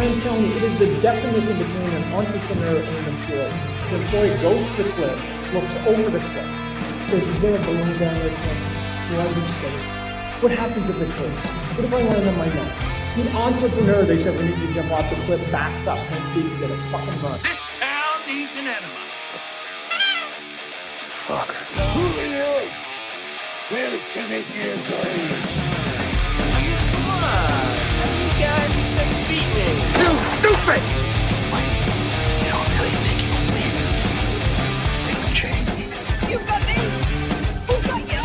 I am telling you, it is the definition between an entrepreneur and an employee. The employee goes to the cliff, looks over the cliff, says, is there a balloon down there? Do I just stay? What happens if it hurts? What if I land on my neck? The entrepreneur, they said, we need to jump off the cliff, backs up 10 feet to get a fucking run. This town needs an enema. Fuck. Julio, where's Commissioner Green? Come on, you guys just beat me. You stupid! You don't really think you'll leave? Things change. You got me? Who's got you?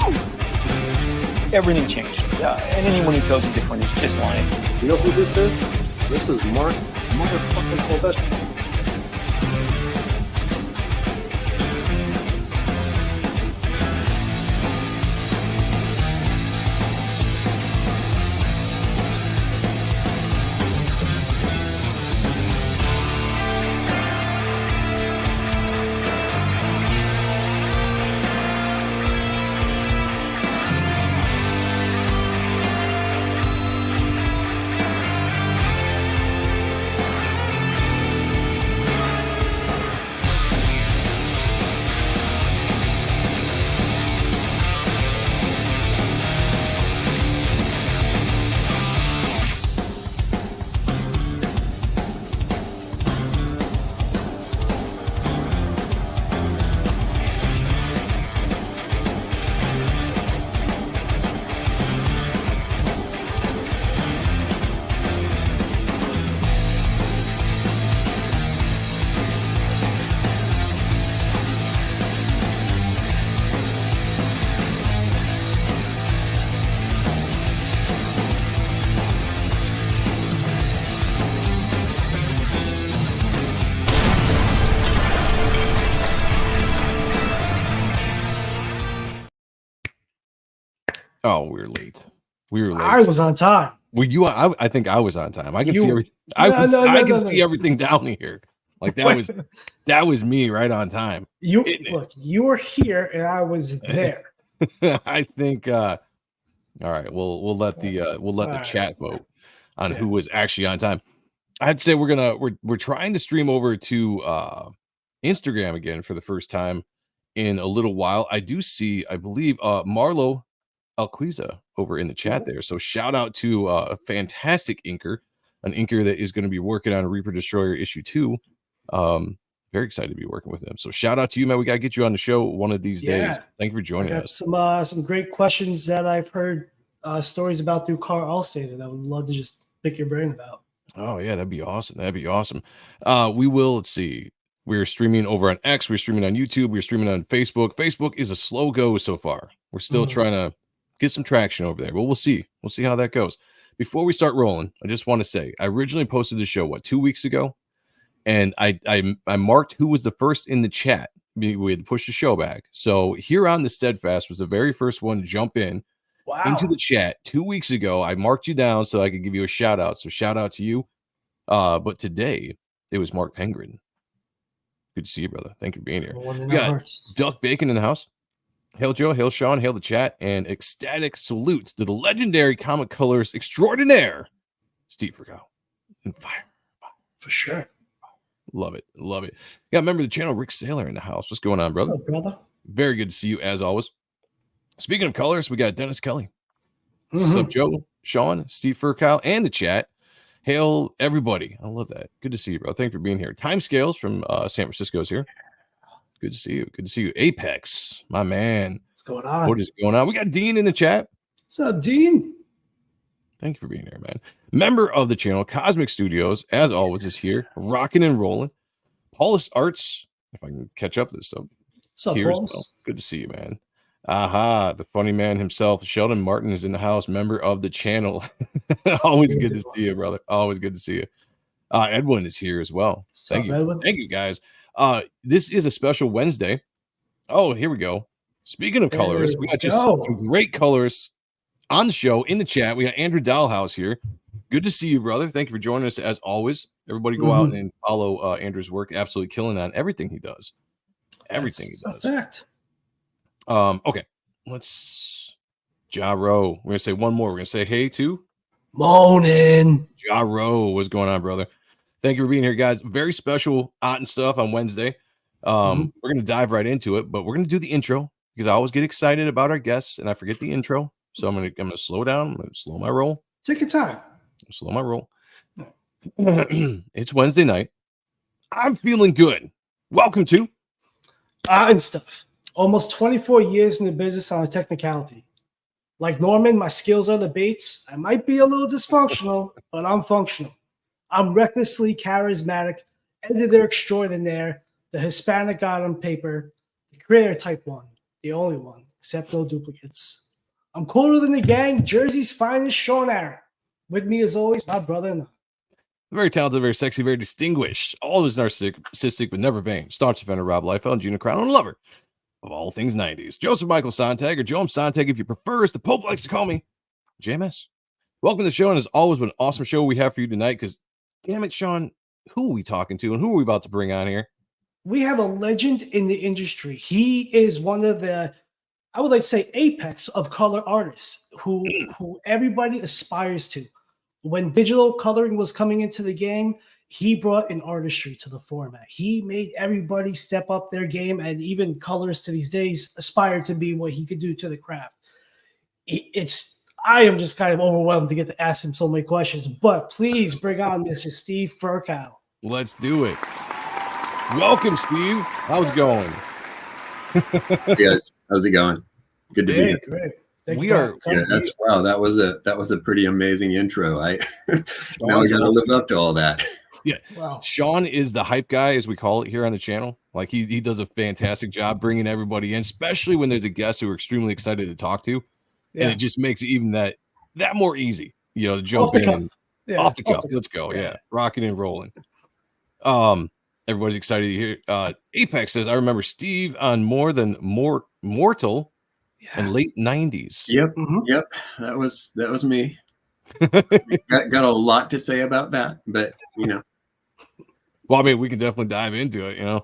Everything changed. And anyone who tells you different is just lying. You know who this is? This is Mark motherfucking Sylvester. Oh, we're late. We were late. I was on time. Were you? I think I was on time. I can You- see everything. No, I can no. see everything down here. Like that was me right on time. You Isn't it? look, you were here and I was there. I think. All right. We'll let the All right. chat vote on Yeah. who was actually on time. I'd say we're trying to stream over to Instagram again for the first time in a little while. I do see, I believe, Marlo Alquiza over in the chat there. So shout out to a fantastic inker, an inker that is going to be working on Reaper Destroyer issue 2. Very excited to be working with him. So shout out to you, man. We got to get you on the show one of these days. Yeah. Thank you for I joining got us. some great questions that I've heard stories about through Carl Allstate that I would love to just pick your brain about. Oh yeah, that'd be awesome. That'd be awesome. We will, let's see. We're streaming over on X, we're streaming on YouTube, we're streaming on Facebook. Facebook is a slow go so far. We're still trying to get some traction over there, but we'll see. We'll see how that goes. Before we start rolling, I just want to say I originally posted the show 2 weeks ago, and I marked who was the first in the chat. We had to push the show back. So here on the Steadfast was the very first one to jump in Wow. into the chat 2 weeks ago. I marked you down so I could give you a shout out. So shout out to you. But today it was Mark Pengrin. Good to see you, brother. Thank you for being here. One in We our got hearts. Duck Bacon in the house. Hail Joe, hail Sean, hail the chat, and ecstatic salutes to the legendary comic colorist extraordinaire, Steve Firchow. And fire. For sure. Love it. Love it. Got a member of the channel, Rick Saylor, in the house. What's going on, brother? What's up, brother? Very good to see you as always. Speaking of colors, we got Dennis Kelly. Mhm. What's up, Joe, Sean, Steve Firchow, and the chat. Hail everybody. I love that. Good to see you, bro. Thanks for being here. Time Scales from San Francisco's here. Good to see you. Good to see you. Apex, my man. What's going on? What is going on? We got Dean in the chat. What's up, Dean? Thank you for being here, man. Member of the channel, Cosmic Studios, as always, is here, rocking and rolling. Paulus Arts, if I can catch up to this, so What's up, here as Paul? well. Good to see you, man. Aha, the funny man himself, Sheldon Martin, is in the house, member of the channel. Always good to see you, brother. Always good to see you. Edwin is here as well. Thank you. Edwin? Thank you, guys. This is a special Wednesday. Oh, here we go. Speaking of There colorists, we we got just go. some great colorists on the show, in the chat. We got Andrew Dahlhaus here. Good to see you, brother. Thank you for joining us as always. Everybody go out and follow Andrew's work. Absolutely killing on everything he does. Everything That's he a does. fact. Okay. Let's Jaro. We're gonna say one more. We're gonna say hey to Moaning. Jaro. What's going on, brother? Thank you for being here, guys. Very special Otten stuff on Wednesday. We're going to dive right into it, but we're going to do the intro because I always get excited about our guests and I forget the intro. So I'm going to slow down. I'm going to slow my roll. Take your time. Slow my roll. It's Wednesday night. I'm feeling good. Welcome to And stuff. Almost 24 years in the business on a technicality. Like Norman, my skills are the baits. I might be a little dysfunctional, but I'm functional. I'm recklessly charismatic, editor extraordinaire, the Hispanic god on paper, the creator type one, the only one, except no duplicates. I'm cooler than the gang, Jersey's finest Sean Ahrendt. With me as always, my brother and I. very talented, very sexy, very distinguished, always narcissistic, but never vain, staunch defender Rob Liefeld, and Gina Crown, and lover of all things 90s. Joseph Michael Sonntag, or Joe M Sonntag, if you prefer, as the Pope likes to call me, JMS. Welcome to the show, and as always, what an awesome show we have for you tonight, because, damn it, Sean, who are we talking to, and who are we about to bring on here? We have a legend in the industry. He is one of the, I would like to say, apex of color artists who everybody aspires to. When digital coloring was coming into the game, he brought an artistry to the format. He made everybody step up their game, and even colorists to these days aspire to be what he could do to the craft. I am just kind of overwhelmed to get to ask him so many questions, but please bring on Mr. Steve Firchow. Let's do it. Welcome, Steve. How's it going? Hey guys, how's it going? Good to be here. Great. Yeah, that was a pretty amazing intro. Now I got to live up to all that. Yeah. Wow. Sean is the hype guy, as we call it here on the channel. Like he does a fantastic job bringing everybody in, especially when there's a guest who we're extremely excited to talk to. Yeah. And it just makes it even that more easy, to jump in off the cuff. Let's go. Yeah. Rocking and rolling. Everybody's excited to hear. Apex says, I remember Steve on Mortal in late 90s. Yep. Yep. That was me. got a lot to say about that, but Well, I mean, we can definitely dive into it,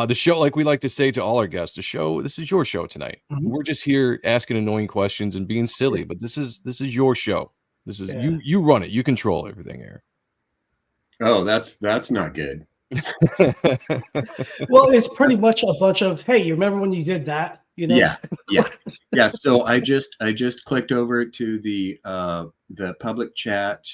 The show, like we like to say to all our guests, this is your show tonight. We're just here asking annoying questions and being silly, but this is your show. This is you run it, you control everything here. Oh, that's not good. Well, it's pretty much a bunch of, hey, you remember when you did that? Yeah. So I just clicked over to the public chat.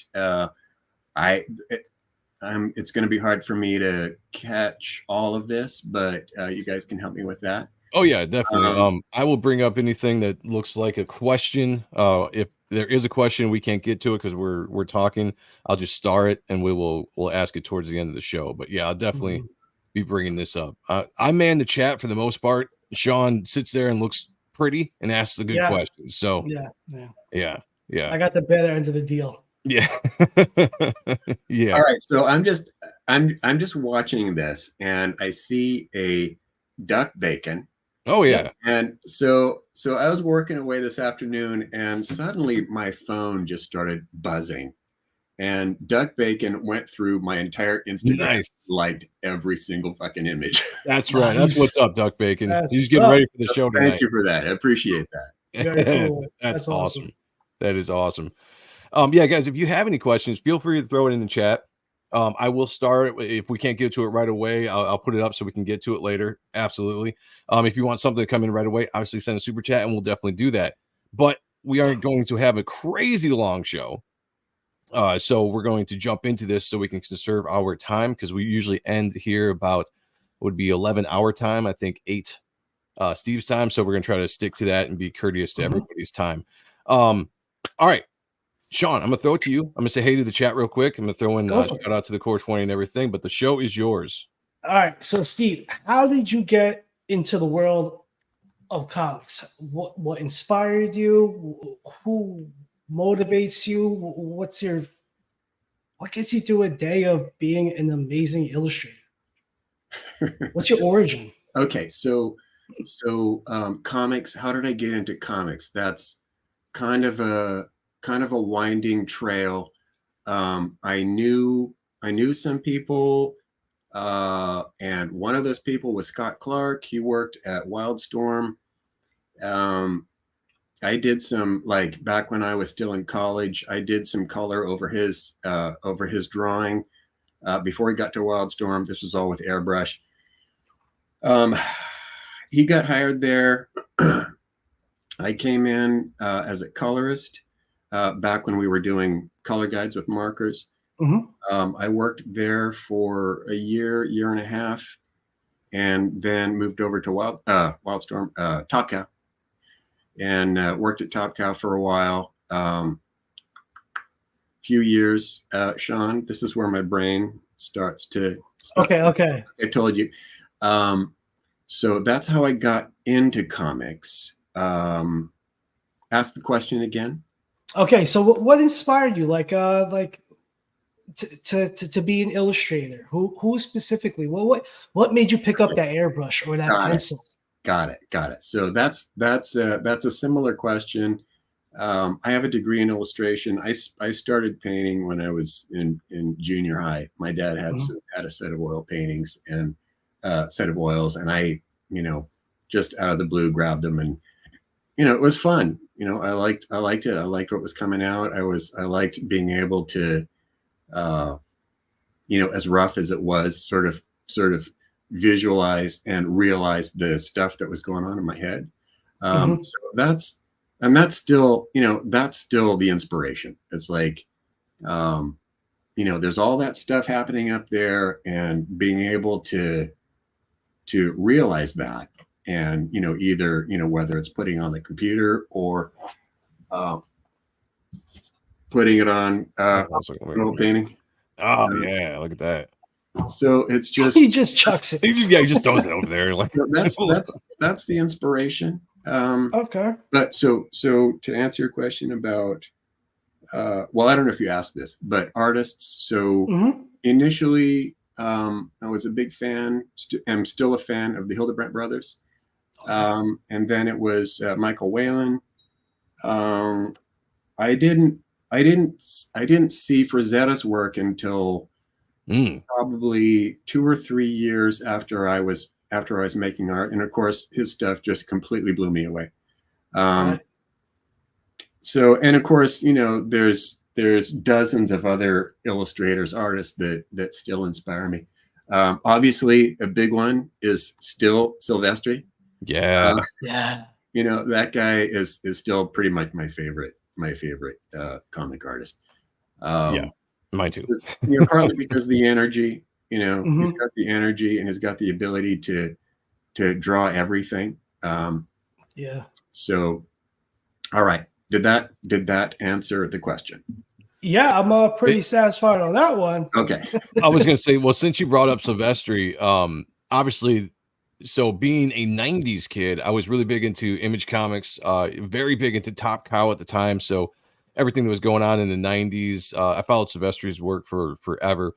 It's going to be hard for me to catch all of this, but you guys can help me with that. Oh yeah, definitely. I will bring up anything that looks like a question. If there is a question we can't get to it because we're talking, I'll just star it and we'll ask it towards the end of the show. But yeah, I'll definitely be bringing this up. I man the chat for the most part. Sean sits there and looks pretty and asks the good questions. So yeah. I got the better end of the deal. Yeah. Yeah. All right. So I'm just watching this and I see a duck bacon. Oh yeah. And so I was working away this afternoon and suddenly my phone just started buzzing. And duck bacon went through my entire Instagram, liked every single fucking image. That's right. That's what's up, duck bacon. He's getting ready for the show tonight. Thank you for that. I appreciate that. Very cool. That's awesome. That is awesome. Yeah, guys, if you have any questions, feel free to throw it in the chat. I will start if we can't get to it right away. I'll put it up so we can get to it later. Absolutely. If you want something to come in right away, obviously send a super chat and we'll definitely do that. But we aren't going to have a crazy long show. So we're going to jump into this so we can conserve our time because we usually end here about would be 11 our time. I think 8 Steve's time. So we're going to try to stick to that and be courteous to everybody's time. All right. Sean, I'm going to throw it to you. I'm going to say hey to the chat real quick. I'm going to throw in shout out to the Core 20 and everything, but the show is yours. All right. So, Steve, how did you get into the world of comics? What inspired you? Who motivates you? What gets you through a day of being an amazing illustrator? What's your origin? Okay. So comics, how did I get into comics? That's kind of a winding trail. I knew some people, and one of those people was Scott Clark. He worked at Wildstorm. I did some, like, back when I was still in college, I did some color over his drawing. before he got to Wildstorm. This was all with airbrush. He got hired there. I came in as a colorist back when we were doing color guides with markers. I worked there for a year and a half, and then moved over to Wildstorm, Top Cow, and worked at Top Cow for a while. Few years, Sean, this is where my brain starts to. Okay. I told you. So that's how I got into comics. Ask the question again. Okay, so what inspired you, like to be an illustrator? Who specifically? What made you pick up that airbrush or that pencil? Got it. So that's a similar question. I have a degree in illustration. I started painting when I was in junior high. My dad had a set of oil paintings and set of oils, and I, just out of the blue grabbed them, and it was fun. I liked it. I liked what was coming out. I liked being able to, as rough as it was, sort of visualize and realize the stuff that was going on in my head. So that's still, that's still the inspiration. It's like, there's all that stuff happening up there, and being able to realize that, and either whether it's putting on the computer or putting it on oil painting. Oh yeah, look at that. So it's just he just chucks it. He just throws it over there. Like that's the inspiration. Okay. But so to answer your question about well, I don't know if you asked this, but artists. So initially, I was a big fan. I'm still a fan of the Hildebrandt brothers. And then it was Michael Whalen. I didn't see Frazetta's work until probably 2 or 3 years after I was making art, and of course his stuff just completely blew me away. So, and of course, there's dozens of other illustrators, artists that still inspire me. Obviously, a big one is still Silvestri. Yeah. That guy is still pretty much my favorite comic artist. Yeah, mine too. Partly because the energy, he's got the energy, and he's got the ability to draw everything. So, all right. Did that answer the question? Yeah, I'm pretty satisfied on that one. Okay. I was going to say, well, since you brought up Silvestri, obviously, so being a 90s kid, I was really big into Image Comics, very big into Top Cow at the time. So everything that was going on in the 90s, I followed Silvestri's work for forever.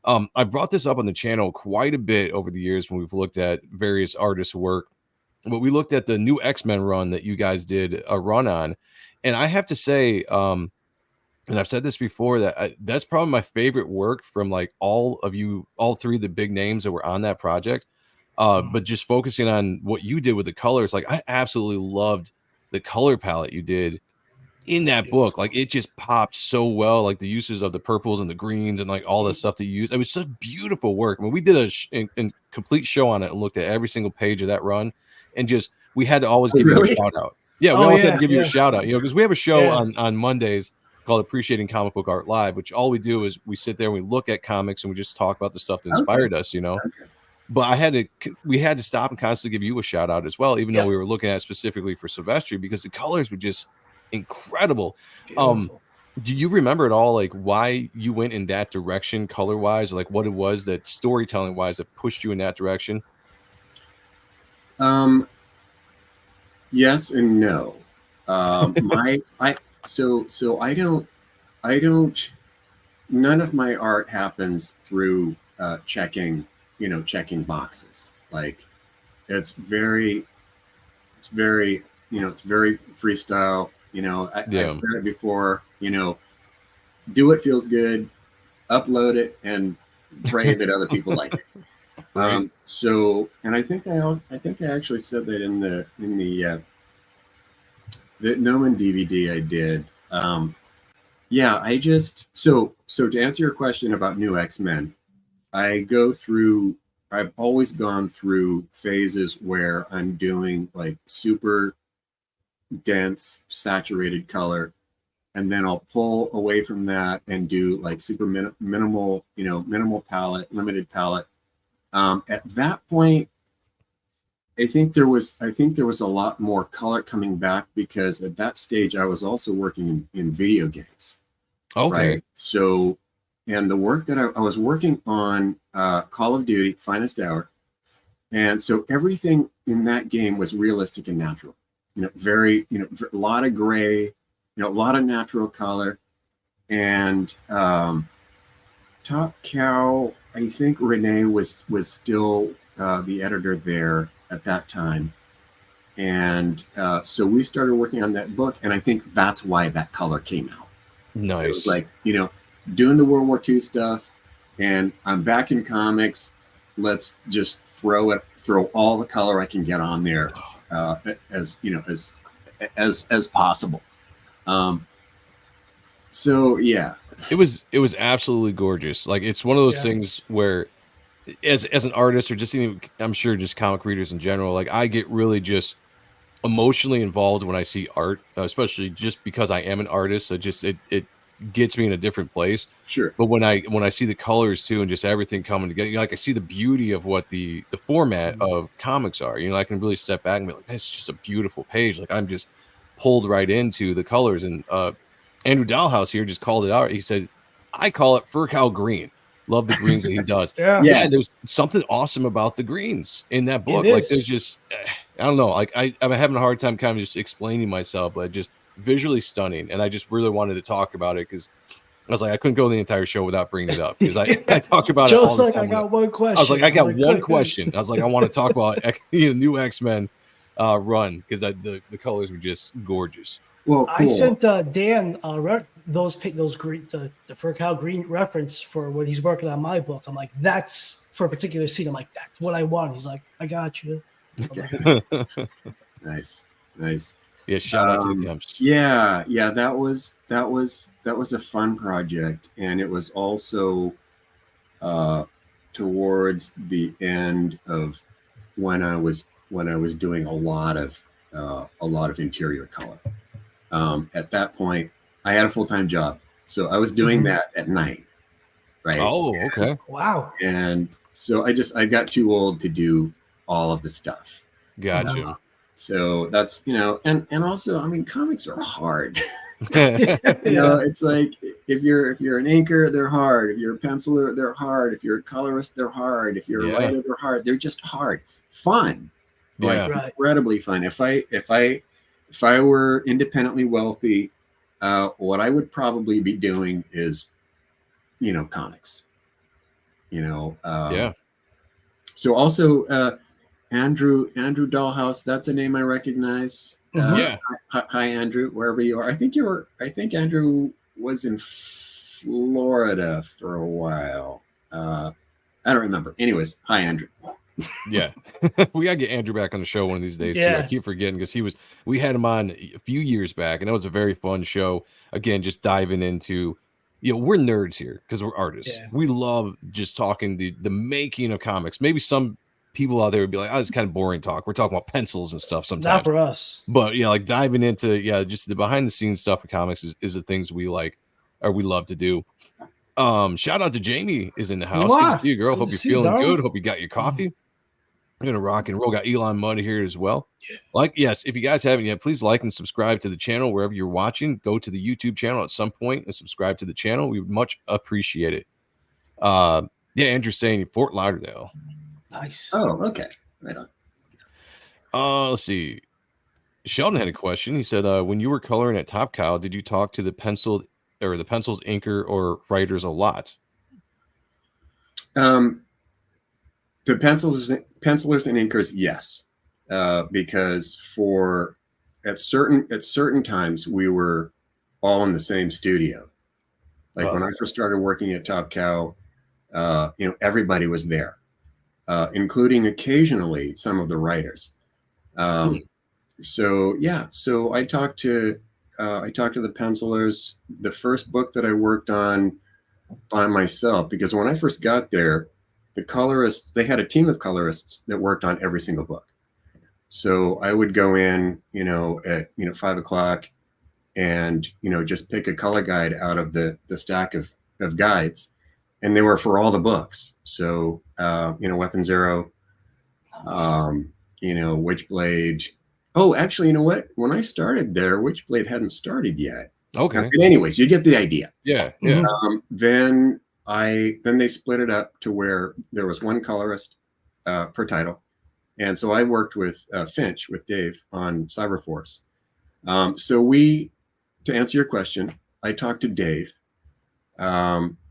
I brought this up on the channel quite a bit over the years when we've looked at various artists' work. But we looked at the new X-Men run that you guys did a run on. And I have to say, and I've said this before, that that's probably my favorite work from like all three of the big names that were on that project. But just focusing on what you did with the colors, like I absolutely loved the color palette you did in that book. Like it just popped so well, like the uses of the purples and the greens and like all the stuff that you used. It was such beautiful work. I mean, we did a complete show on it and looked at every single page of that run, and just we had to always give you a shout out. Yeah, we always had to give you a shout out, because we have a show on Mondays called Appreciating Comic Book Art Live, which all we do is we sit there and we look at comics and we just talk about the stuff that inspired us, But we had to stop and constantly give you a shout out as well, even though we were looking at it specifically for Silvestri, because the colors were just incredible. Beautiful. Do you remember at all, like why you went in that direction color wise, like what it was that storytelling wise that pushed you in that direction? Yes and no. So I don't. None of my art happens through checking boxes. Like it's very freestyle. I've said it before. Do what feels good, upload it, and pray that other people like it. Right. So, and I think I actually said that in the Noman DVD I did. I just so to answer your question about new X-Men, I've always gone through phases where I'm doing like super dense saturated color, and then I'll pull away from that and do like super minimal, minimal palette, limited palette. At that point, I think there was a lot more color coming back, because at that stage I was also working in video games. Okay. Right. So, and the work that I was working on, Call of Duty, Finest Hour, and so everything in that game was realistic and natural. Very, a lot of gray, a lot of natural color, and Top Cow. I think Renee was still the editor there at that time, and so we started working on that book, and I think that's why that color came out. Nice. So it was like, doing the World War II stuff, and I'm back in comics. Let's just throw all the color I can get on there, as possible. So yeah, it was absolutely gorgeous. Like, it's one of those things where, as an artist, or just even, I'm sure just comic readers in general, like, I get really just emotionally involved when I see art, especially just because I am an artist. So it gets me in a different place. Sure. But when I see the colors too, and just everything coming together, like, I see the beauty of what the format of comics are. I can really step back and be like, that's just a beautiful page. Like, I'm just pulled right into the colors. And Andrew Dahlhaus here just called it out. He said, I call it Firchow green. Love the greens that he does. Yeah, there's something awesome about the greens in that book. Like, there's just, I don't know. Like, I'm having a hard time kind of just explaining myself, but just visually stunning. And I just really wanted to talk about it, because I was like, I couldn't go the entire show without bringing it up, because I talk about it all the time. I got one question. I was like, I got one question. I was like, I want to talk about new X-Men run, because the colors were just gorgeous. Well, cool. I sent Dan those green, the Firchow green reference for what he's working on my book. I'm like, that's for a particular scene. I'm like, that's what I want. He's like, I got you. Okay. Nice. Yeah, shout out to the Kemps. Yeah, that was a fun project, and it was also towards the end of when I was doing a lot of interior color. At that point, I had a full-time job, so I was doing that at night, right? Oh, okay. Wow. And so I got too old to do all of the stuff. Gotcha. So that's, and also, I mean, comics are hard. It's like, if you're an inker, they're hard. If you're a penciler, they're hard. If you're a colorist, they're hard. If you're a writer, they're hard. They're just hard. Fun. Like, incredibly fun. If I were independently wealthy, what I would probably be doing is, comics. So also, Andrew Dahlhaus, that's a name I recognize. Hi, Andrew, wherever you are. I think Andrew was in Florida for a while. I don't remember. Anyways, hi, Andrew. Yeah. We gotta get Andrew back on the show one of these days too. I keep forgetting, because we had him on a few years back, and it was a very fun show. Again, just diving into, we're nerds here because we're artists. We love just talking the making of comics. Maybe some people out there would be like, oh, it's kind of boring talk. We're talking about pencils and stuff sometimes. Not for us. But like diving into just the behind the scenes stuff of comics is the things we like, or we love to do. Shout out to Jamie is in the house. Good to see you, girl. Hope you're feeling good. Hope you got your coffee. I'm gonna rock and roll. Got Elon Mudd here as well. Yes, if you guys haven't yet, please like and subscribe to the channel wherever you're watching. Go to the YouTube channel at some point and subscribe to the channel. We would much appreciate it. Andrew's saying Fort Lauderdale. Nice. Oh, okay. Right on. Let's see. Sheldon had a question. He said, when you were coloring at Top Cow, did you talk to the pencil's inker or writers a lot? The pencilers and inkers, yes, because at certain times we were all in the same studio. Like when I first started working at Top Cow, everybody was there, including occasionally some of the writers. So I talked to the pencilers. The first book that I worked on by myself, because when I first got there, the colorists, they had a team of colorists that worked on every single book. So I would go in, at 5 o'clock, and just pick a color guide out of the stack of guides, and they were for all the books. So Weapon Zero, Witchblade. Oh, actually, you know what? When I started there, Witchblade hadn't started yet. Okay. But anyways, you get the idea. Yeah. Yeah. Then they split it up to where there was one colorist per title, and so I worked with Finch, with Dave, on Cyberforce. To answer your question, I talked to Dave, and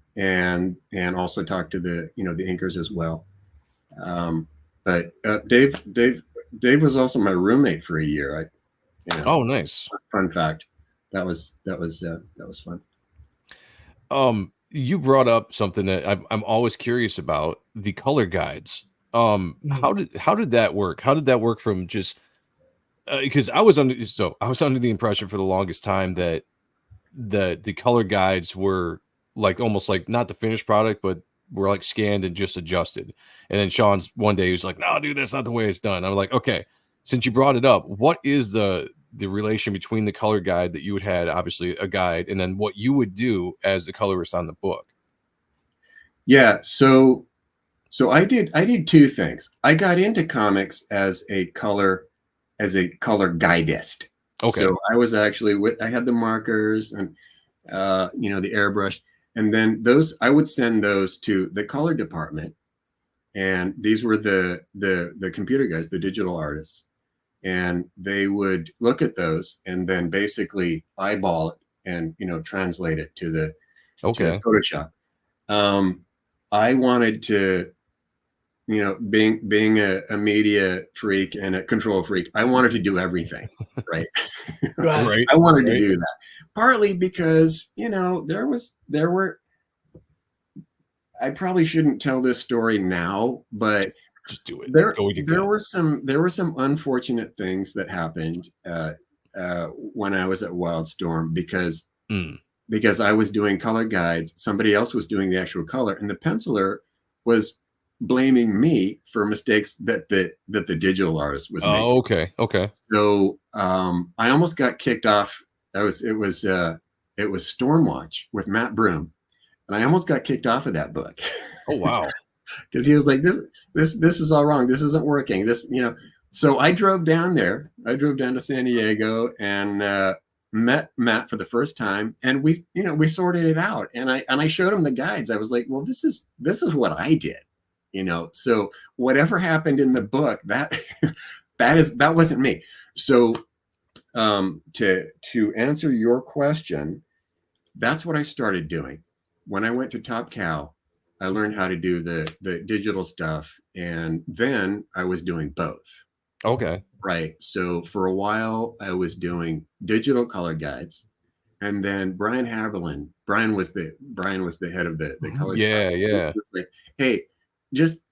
also talked to the inkers as well. But Dave was also my roommate for a year. Oh, nice. Fun fact. That was fun. You brought up something that I'm always curious about, the color guides. How did that work? How did that work from just because I was under the impression for the longest time that the color guides were like almost like not the finished product, but were like scanned and just adjusted. And then Sean's one day he was like, "No, dude, that's not the way it's done." I'm like, "Okay, since you brought it up, what is the relation between the color guide that you would had, obviously a guide, and then what you would do as the colorist on the book?" Yeah, so I did two things. I got into comics as a color guidist. Okay. So I was actually I had the markers and the airbrush, and then I would send those to the color department, and these were the computer guys, the digital artists, and they would look at those and then basically eyeball it and translate it to the Photoshop. I wanted to, being a media freak and a control freak, I wanted to do everything, right? Right. I wanted to do that, partly because there were. I probably shouldn't tell this story now, but just do it. There were some unfortunate things that happened when I was at Wildstorm because I was doing color guides. Somebody else was doing the actual color, and the penciler was blaming me for mistakes that the digital artist was making. Oh, okay. So I almost got kicked off. It was Stormwatch with Matt Broom, and I almost got kicked off of that book. Oh wow! Because he was like, this is all wrong. This isn't working. So I drove down there. I drove down to San Diego and met Matt for the first time, and we sorted it out. And I showed him the guides. I was like, well, this is what I did. So whatever happened in the book, that wasn't me. So to answer your question, that's what I started doing. When I went to Top Cow, I learned how to do the digital stuff, and then I was doing both. Okay. Right. So for a while I was doing digital color guides, and then Brian Haberlin, Brian was the head of the color. Yeah, department. yeah. He was like, hey, just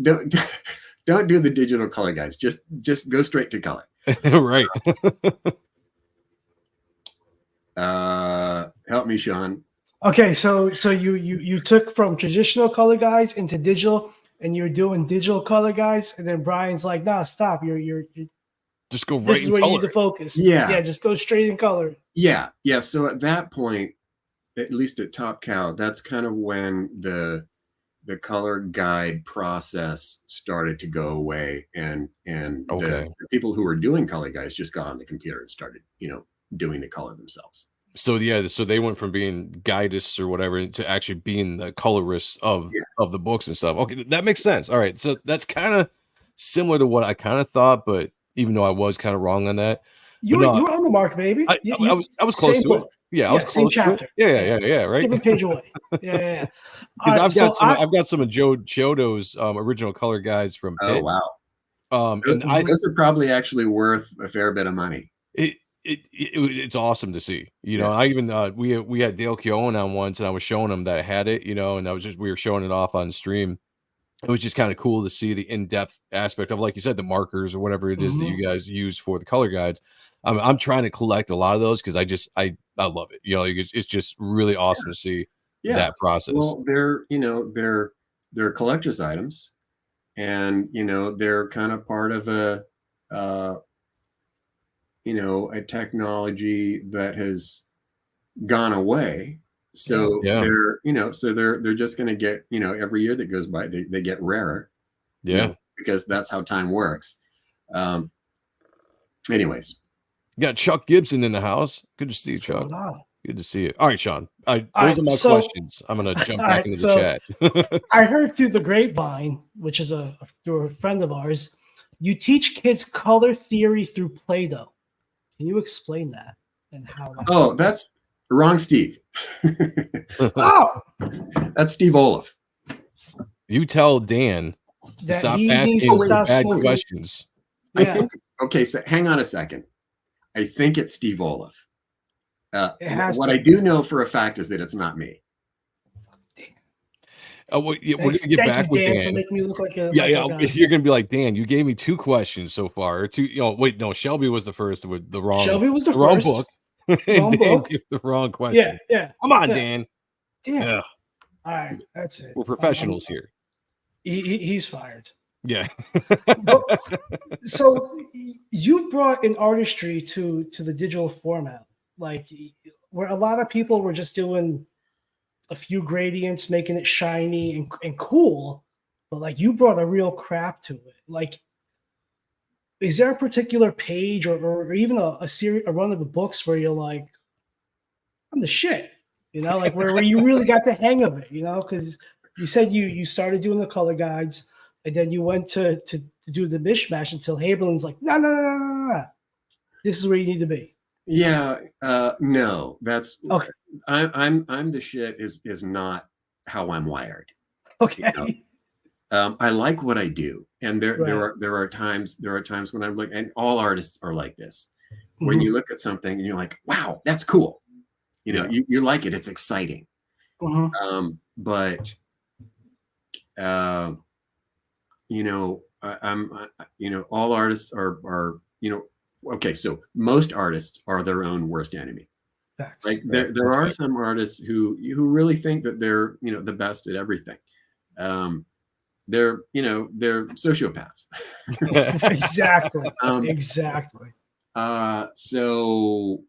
don't do the digital color guides. Just go straight to color. Right. Help me, Sean. Okay, so you took from traditional color guides into digital, and you're doing digital color guides, and then Brian's like, "Nah, stop! You're just go right. This is in where color. you need to focus. Yeah, just go straight in color." Yeah. So at that point, at least at Top Cow, that's kind of when the color guide process started to go away, and the people who were doing color guides just got on the computer and started doing the color themselves. So so they went from being guidists or whatever to actually being the colorists of the books and stuff. Okay, that makes sense. All right, so that's kind of similar to what I kind of thought, but even though I was kind of wrong on that, you were on the mark, baby. I was close to it. Yeah, I was same close chapter. Yeah, right. Different page away. Yeah. Because I've got some of Joe Chiodo's original color guides from Pitt. Oh wow. And those are probably actually worth a fair bit of money. It's awesome to see, I even we had Dale Keown on once, and I was showing him that I had it, and we were showing it off on stream. It was just kind of cool to see the in-depth aspect of, like you said, the markers or whatever it is that you guys use for the color guides. I'm trying to collect a lot of those because I love it. It's just really awesome to see that process. Well, they're they're collector's items, and they're kind of part of a a technology that has gone away. So Yeah. they're just going to get, every year that goes by, they get rarer. Yeah. Because that's how time works. Anyways. You got Chuck Gibson in the house. Good to see you, What's Chuck. going on? Good to see you. All right, Sean. Those right, are my so- questions. I'm going to jump All back right, into so- the chat. I heard through the grapevine, which is through a friend of ours, you teach kids color theory through Play-Doh. Can you explain that and how that Oh, works? that's wrong, Steve. Oh, That's Steve Olaf. You tell Dan to that stop he asking needs to stop bad smoking. questions. I Yeah. think. Okay, so hang on a second. I think it's Steve Olaf. It has what to I be. do know for a fact is that it's not me. We're going to get Thank back you, with Dan, Dan. for making me look like a Yeah, like a- you're gonna be like, Dan, you gave me 2 questions so far. Wait, no, Shelby was the first with the wrong. Shelby was the wrong first. book. Wrong Dan book. gave the wrong question. Yeah. Come on, Yeah. Dan. Damn. Yeah, All right, that's it. we're professionals here. He's fired. Yeah. So you brought an artistry to the digital format, like where a lot of people were just doing a few gradients, making it shiny and cool, but like you brought a real craft to it. Like, is there a particular page or even a series, a run of the books where you're like, I'm the shit, like where you really got the hang of it, because you said you started doing the color guides and then you went to do the mishmash until Haberlin's like, no. This is where you need to be. Yeah. No, that's Okay. I'm the shit is not how I'm wired. Okay. I like what I do, and there Right. are times when I'm like, and all artists are like this. When you look at something and you're like, wow, that's cool. You like it. It's exciting. Mhm. But all artists are okay. So most artists are their own worst enemy. Facts. Like there are some artists who really think that they're the best at everything. They're sociopaths. Exactly. Um, Exactly. So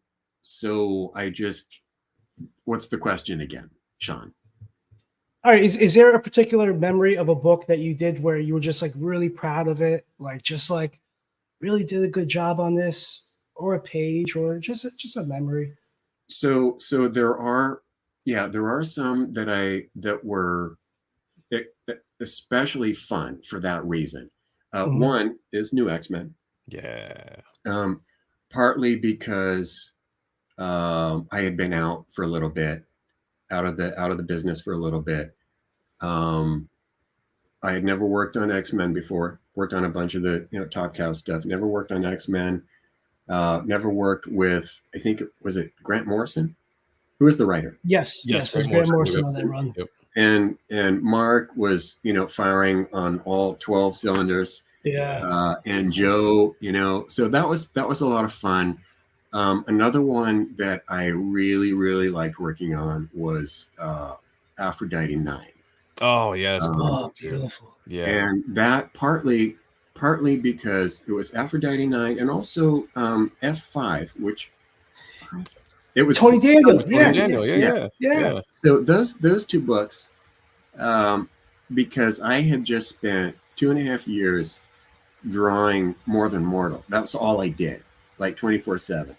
I just, what's the question again, Sean? All right. Is there a particular memory of a book that you did where you were just like really proud of it? Like just like really did a good job on this, or a page, or just a memory? So there are some that were especially fun for that reason. Mhm. One is New X-Men. Yeah. Partly because I had been out for a little bit, out of the business for a little bit. I had never worked on X-Men before. Worked on a bunch of the Top Cow stuff. Never worked on X-Men. Never worked with, I think was it Grant Morrison? Who was the writer? Yes. Yes, There's Grant Grant Morrison, Morrison on that run. Yep. And Mark was firing on all 12 cylinders. Yeah. And Joe, so that was a lot of fun. Another one that I really, really liked working on was Aphrodite 9. Oh, yeah. That's a great Oh, one, too. beautiful. Yeah. And that partly because it was Aphrodite 9 and also F5, which it was Tony Daniel. Tony Yeah. Daniel, yeah. So those 2 books, because I had just spent 2.5 years drawing More Than Mortal. That's all I did, like 24/7.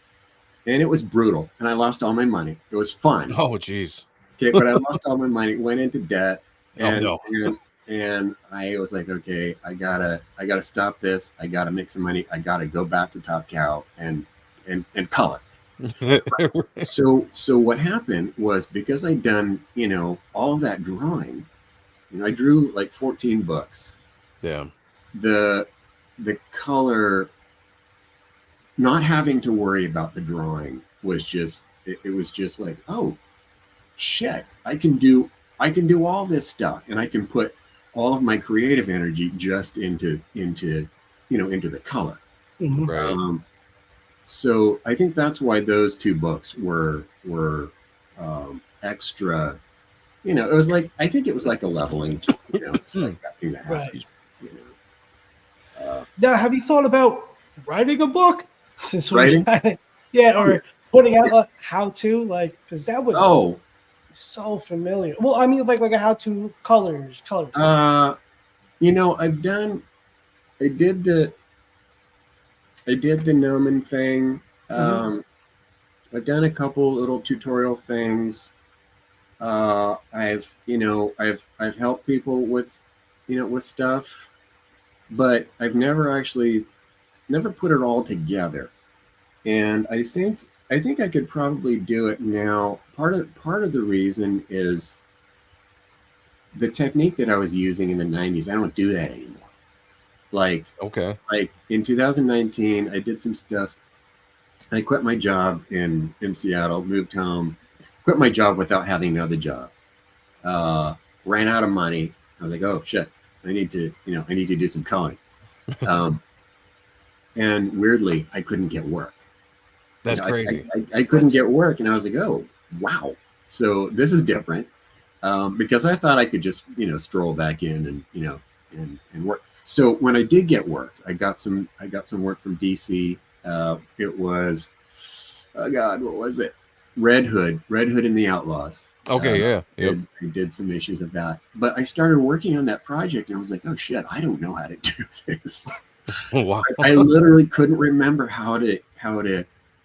And it was brutal. And I lost all my money. It was fun. Oh, geez. Okay, but I lost all my money, went into debt. And, Oh, no. and I was like, okay, I gotta stop this. I gotta make some money. I gotta go back to Top Cow and color. So what happened was, because I'd done, all of that drawing, I drew like 14 books. Yeah. The color, not having to worry about the drawing was just, it was just like, oh shit, I can do all this stuff, and I can put all of my creative energy just into the color. Mhm. Right. So I think that's why those 2 books were extra you know, it was like, I think it was like a leveling, you know, it's like wrapping the halves, you know. Now, have you thought about writing a book? Since we're Writing? trying yeah, or putting out a how-to, like, because that would Oh, be so familiar. Well, I mean, like a how-to colors. you know, I did the gnomon thing. I've done a couple little tutorial things. I've helped people with, you know, with stuff, but I've never put it all together. And I think I could probably do it now. Part of the reason is the technique that I was using in the 90s. I don't do that anymore. Like in 2019, I did some stuff. I quit my job in Seattle, moved home, quit my job without having another job. Ran out of money. I was like, oh shit, I need to do some coloring. And weirdly, I couldn't get work. That's crazy. I couldn't get work, and I was like, oh wow, so this is different. Because I thought I could just, you know, stroll back in and, you know, and work. So when I did get work, I got some work from DC. It was, oh God, what was it? Red Hood and the Outlaws. Okay, yeah. Yep. I did some issues of that, but I started working on that project, and I was like, oh shit, I don't know how to do this. Wow. I literally couldn't remember how to,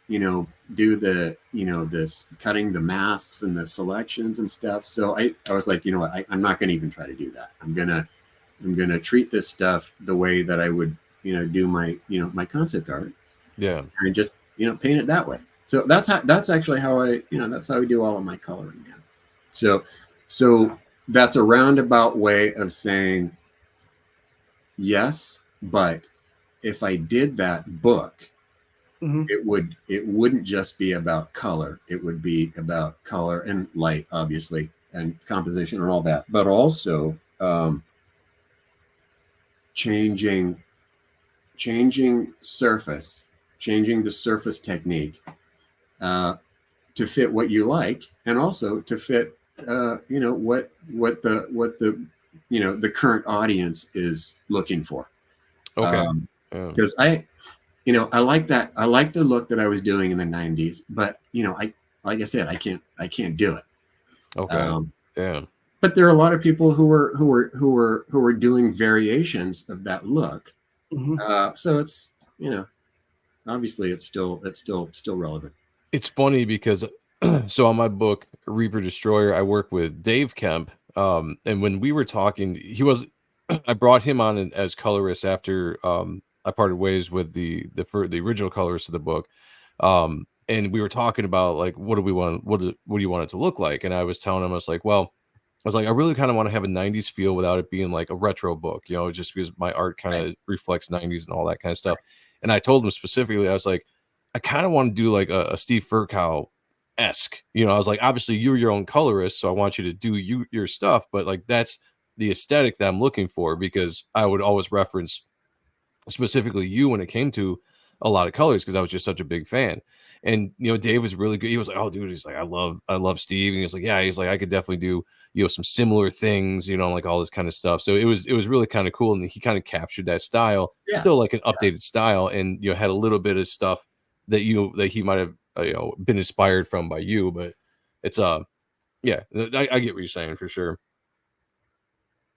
you know, do the, you know, this cutting the masks and the selections and stuff. So I was like, you know what, I'm not going to even try to do that. I'm gonna treat this stuff the way that I would, you know, do my, you know, my concept art. Yeah. And just, you know, paint it that way. So that's actually how I, you know, that's how I do all of my coloring now. So that's a roundabout way of saying yes, but if I did that book, it wouldn't just be about color. It would be about color and light, obviously, and composition and all that, but also changing surface, changing the surface technique to fit what you like, and also to fit you know, what the you know, the current audience is looking for. Okay. Because I like the look that I was doing in the 90s, but you know, like I said, I can't do it. Okay. Yeah. But there are a lot of people who were doing variations of that look. So it's, you know, obviously it's still relevant. It's funny because so on my book Reaper Destroyer, I work with Dave Kemp, and when we were talking, I brought him on as colorist after I parted ways with the original colorist of the book, and we were talking about like, what do you want it to look like? And I was telling him, I was like, I really kind of want to have a 90s feel without it being like a retro book, you know, just because my art kind of reflects 90s and all that kind of stuff. And I told him specifically, I was like, I kind of want to do like a Steve Firchow-esque, you know, I was like, obviously you're your own colorist, so I want you to do your stuff, but like that's the aesthetic that I'm looking for, because I would always reference specifically you when it came to a lot of colors, because I was just such a big fan. And you know, Dave was really good. He was like, oh dude, he's like, I love Steve. And he's like, yeah, he's like, I could definitely do, you know, some similar things, you know, like all this kind of stuff. So it was really kind of cool, and he kind of captured that style, still like an updated style, and you know, had a little bit of stuff that he might have you know, been inspired from by you. But it's yeah, I get what you're saying for sure.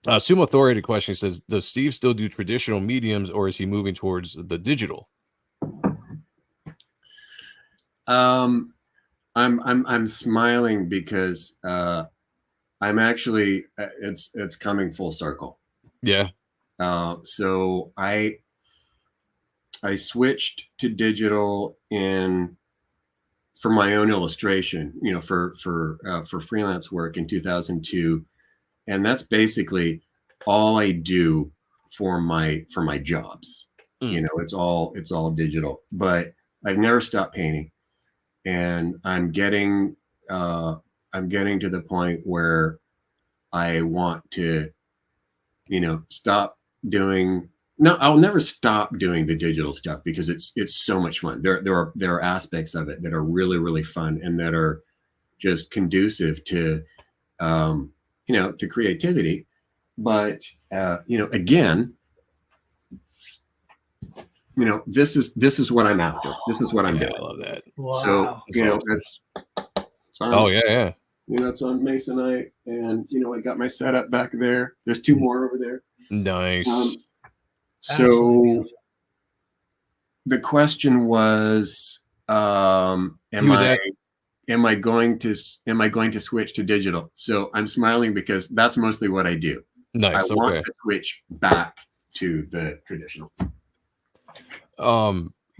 Sumo Authority question says, does Steve still do traditional mediums, or is he moving towards the digital? I'm smiling because I'm actually it's coming full circle. Yeah. So I switched to digital for my own illustration, you know, for freelance work in 2002, and that's basically all I do for my jobs. You know, it's all digital, but I've never stopped painting, and I'm getting to the point where I want to, you know, stop doing. No, I'll never stop doing the digital stuff, because it's so much fun. There are aspects of it that are really, really fun, and that are just conducive to to creativity. But again, this is what I'm after. This is what I'm doing. I love that. Wow. So it's on, Oh yeah. it's on Masonite, and I got my setup back there. There's 2 more over there. Nice. Absolutely So beautiful. the question was, am I going to switch to digital? So I'm smiling because that's mostly what I do. Nice. I want to switch back to the traditional.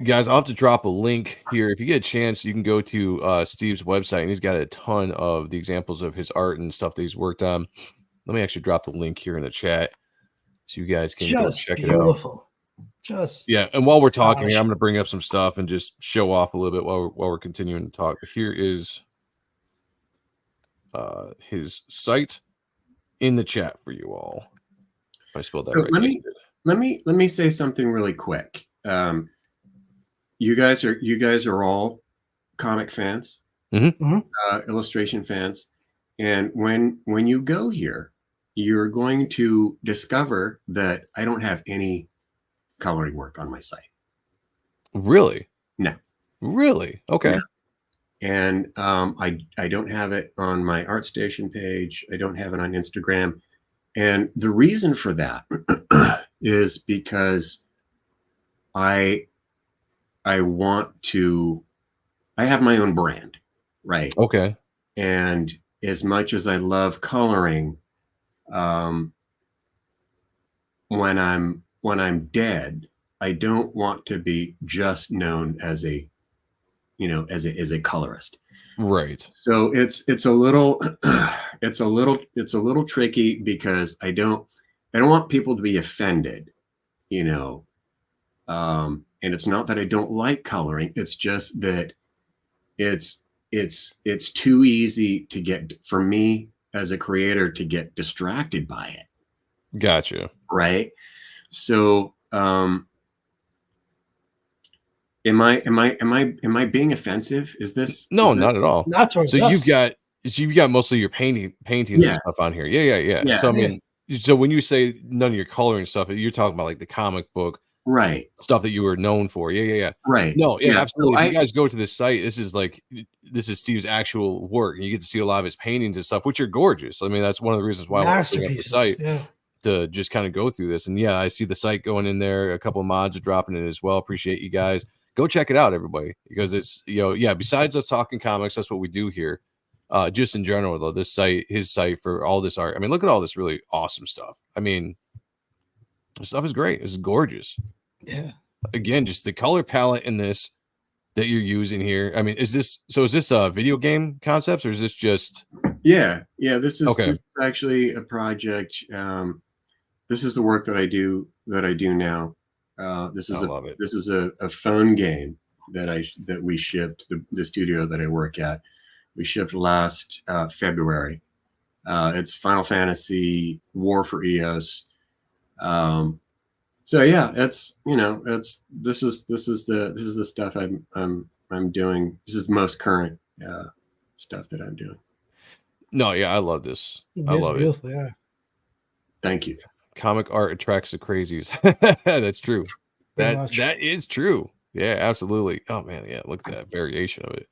Guys, I'll have to drop a link here. If you get a chance, you can go to Steve's website, and he's got a ton of the examples of his art and stuff that he's worked on. Let me actually drop the link here in the chat so you guys can go check it out. Beautiful. Just And while we're talking, astonishing. I'm going to bring up some stuff and just show off a little bit while we're continuing to talk. Here is his site in the chat for you all. If I spelled that So right. let me say something really quick. You guys are all comic fans, illustration fans, and when you go here, you're going to discover that I don't have any coloring work on my site. Really? No. Really? Okay. No. And I don't have it on my ArtStation page. I don't have it on Instagram. And the reason for that is because I want to, I have my own brand, right? Okay. And as much as I love coloring, when I'm dead, I don't want to be just known as a colorist. Right. So it's a little tricky because I don't want people to be offended, and it's not that I don't like coloring. It's just that it's too easy to get, for me as a creator, to get distracted by it. Gotcha. Right. So, am I being offensive? Is this? No, not at all. Not towards So us. you've got most of your paintings and stuff on here. Yeah. So I mean, so when you say none of your coloring stuff, you're talking about like the comic book stuff that you were known for. Yeah. Right. No, absolutely. So if you guys go to this site, this is Steve's actual work. You get to see a lot of his paintings and stuff, which are gorgeous. I mean, that's one of the reasons why I want to bring up the site to just kind of go through this. And I see the site going in there. A couple of mods are dropping it as well. Appreciate you guys. Go check it out, everybody, because it's, besides us talking comics, that's what we do here. Just in general, though, his site for all this art. I mean, look at all this really awesome stuff. I mean, the stuff is great. It's gorgeous. Yeah. Again, just the color palette in this that you're using here. I mean, is this video game concepts, or is this just? Yeah. This is actually a project. This is the work that I do now. This is a phone game that we shipped, the studio that I work at. We shipped last February. It's Final Fantasy War for EOS. So yeah, this is the stuff I'm doing. This is the most current stuff that I'm doing. No, yeah, I love this. I love it. Yeah. Thank you. Comic art attracts the crazies. That's true. That is true. Yeah, absolutely. Oh man, yeah, look at that variation of it.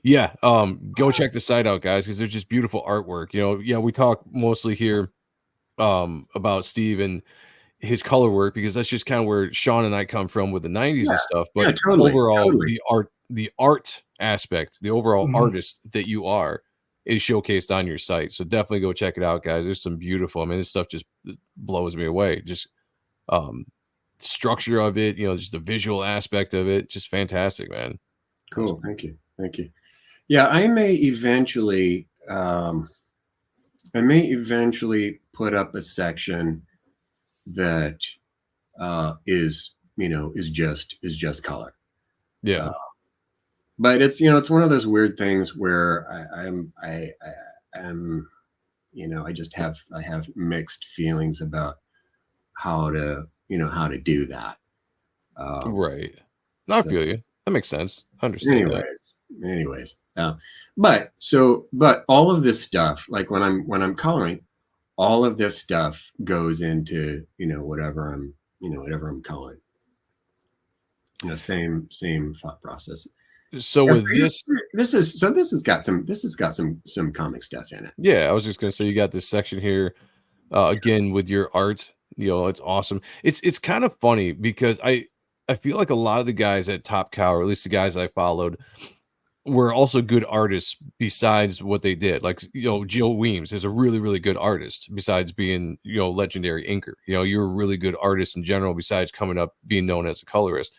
Yeah, go check the site out, guys, because there's just beautiful artwork. We talk mostly here about Steve and his color work, because that's just kind of where Sean and I come from with the 90s and stuff. But overall, the art aspect, the overall artist that you are, is showcased on your site. So definitely go check it out, guys. There's some beautiful, I mean, this stuff just blows me away. Just structure of it, just the visual aspect of it, just fantastic, man. Cool. Thank you. Yeah, I may eventually put up a section that is just color. Yeah. But it's it's one of those weird things where I have mixed feelings about how to do that. Right. I feel you. That makes sense. I understand. Anyways, But all of this stuff, like when I'm coloring, all of this stuff goes into, whatever I'm coloring. Same thought process. So with this, this has got some comic stuff in it. yeah, I was just gonna say you got this section here again with your art. It's awesome. It's kind of funny because I feel like a lot of the guys at Top Cow, or at least the guys I followed, were also good artists besides what they did. Like, Joe Weems is a really, really good artist besides being, legendary inker. You're a really good artist in general besides coming up being known as a colorist.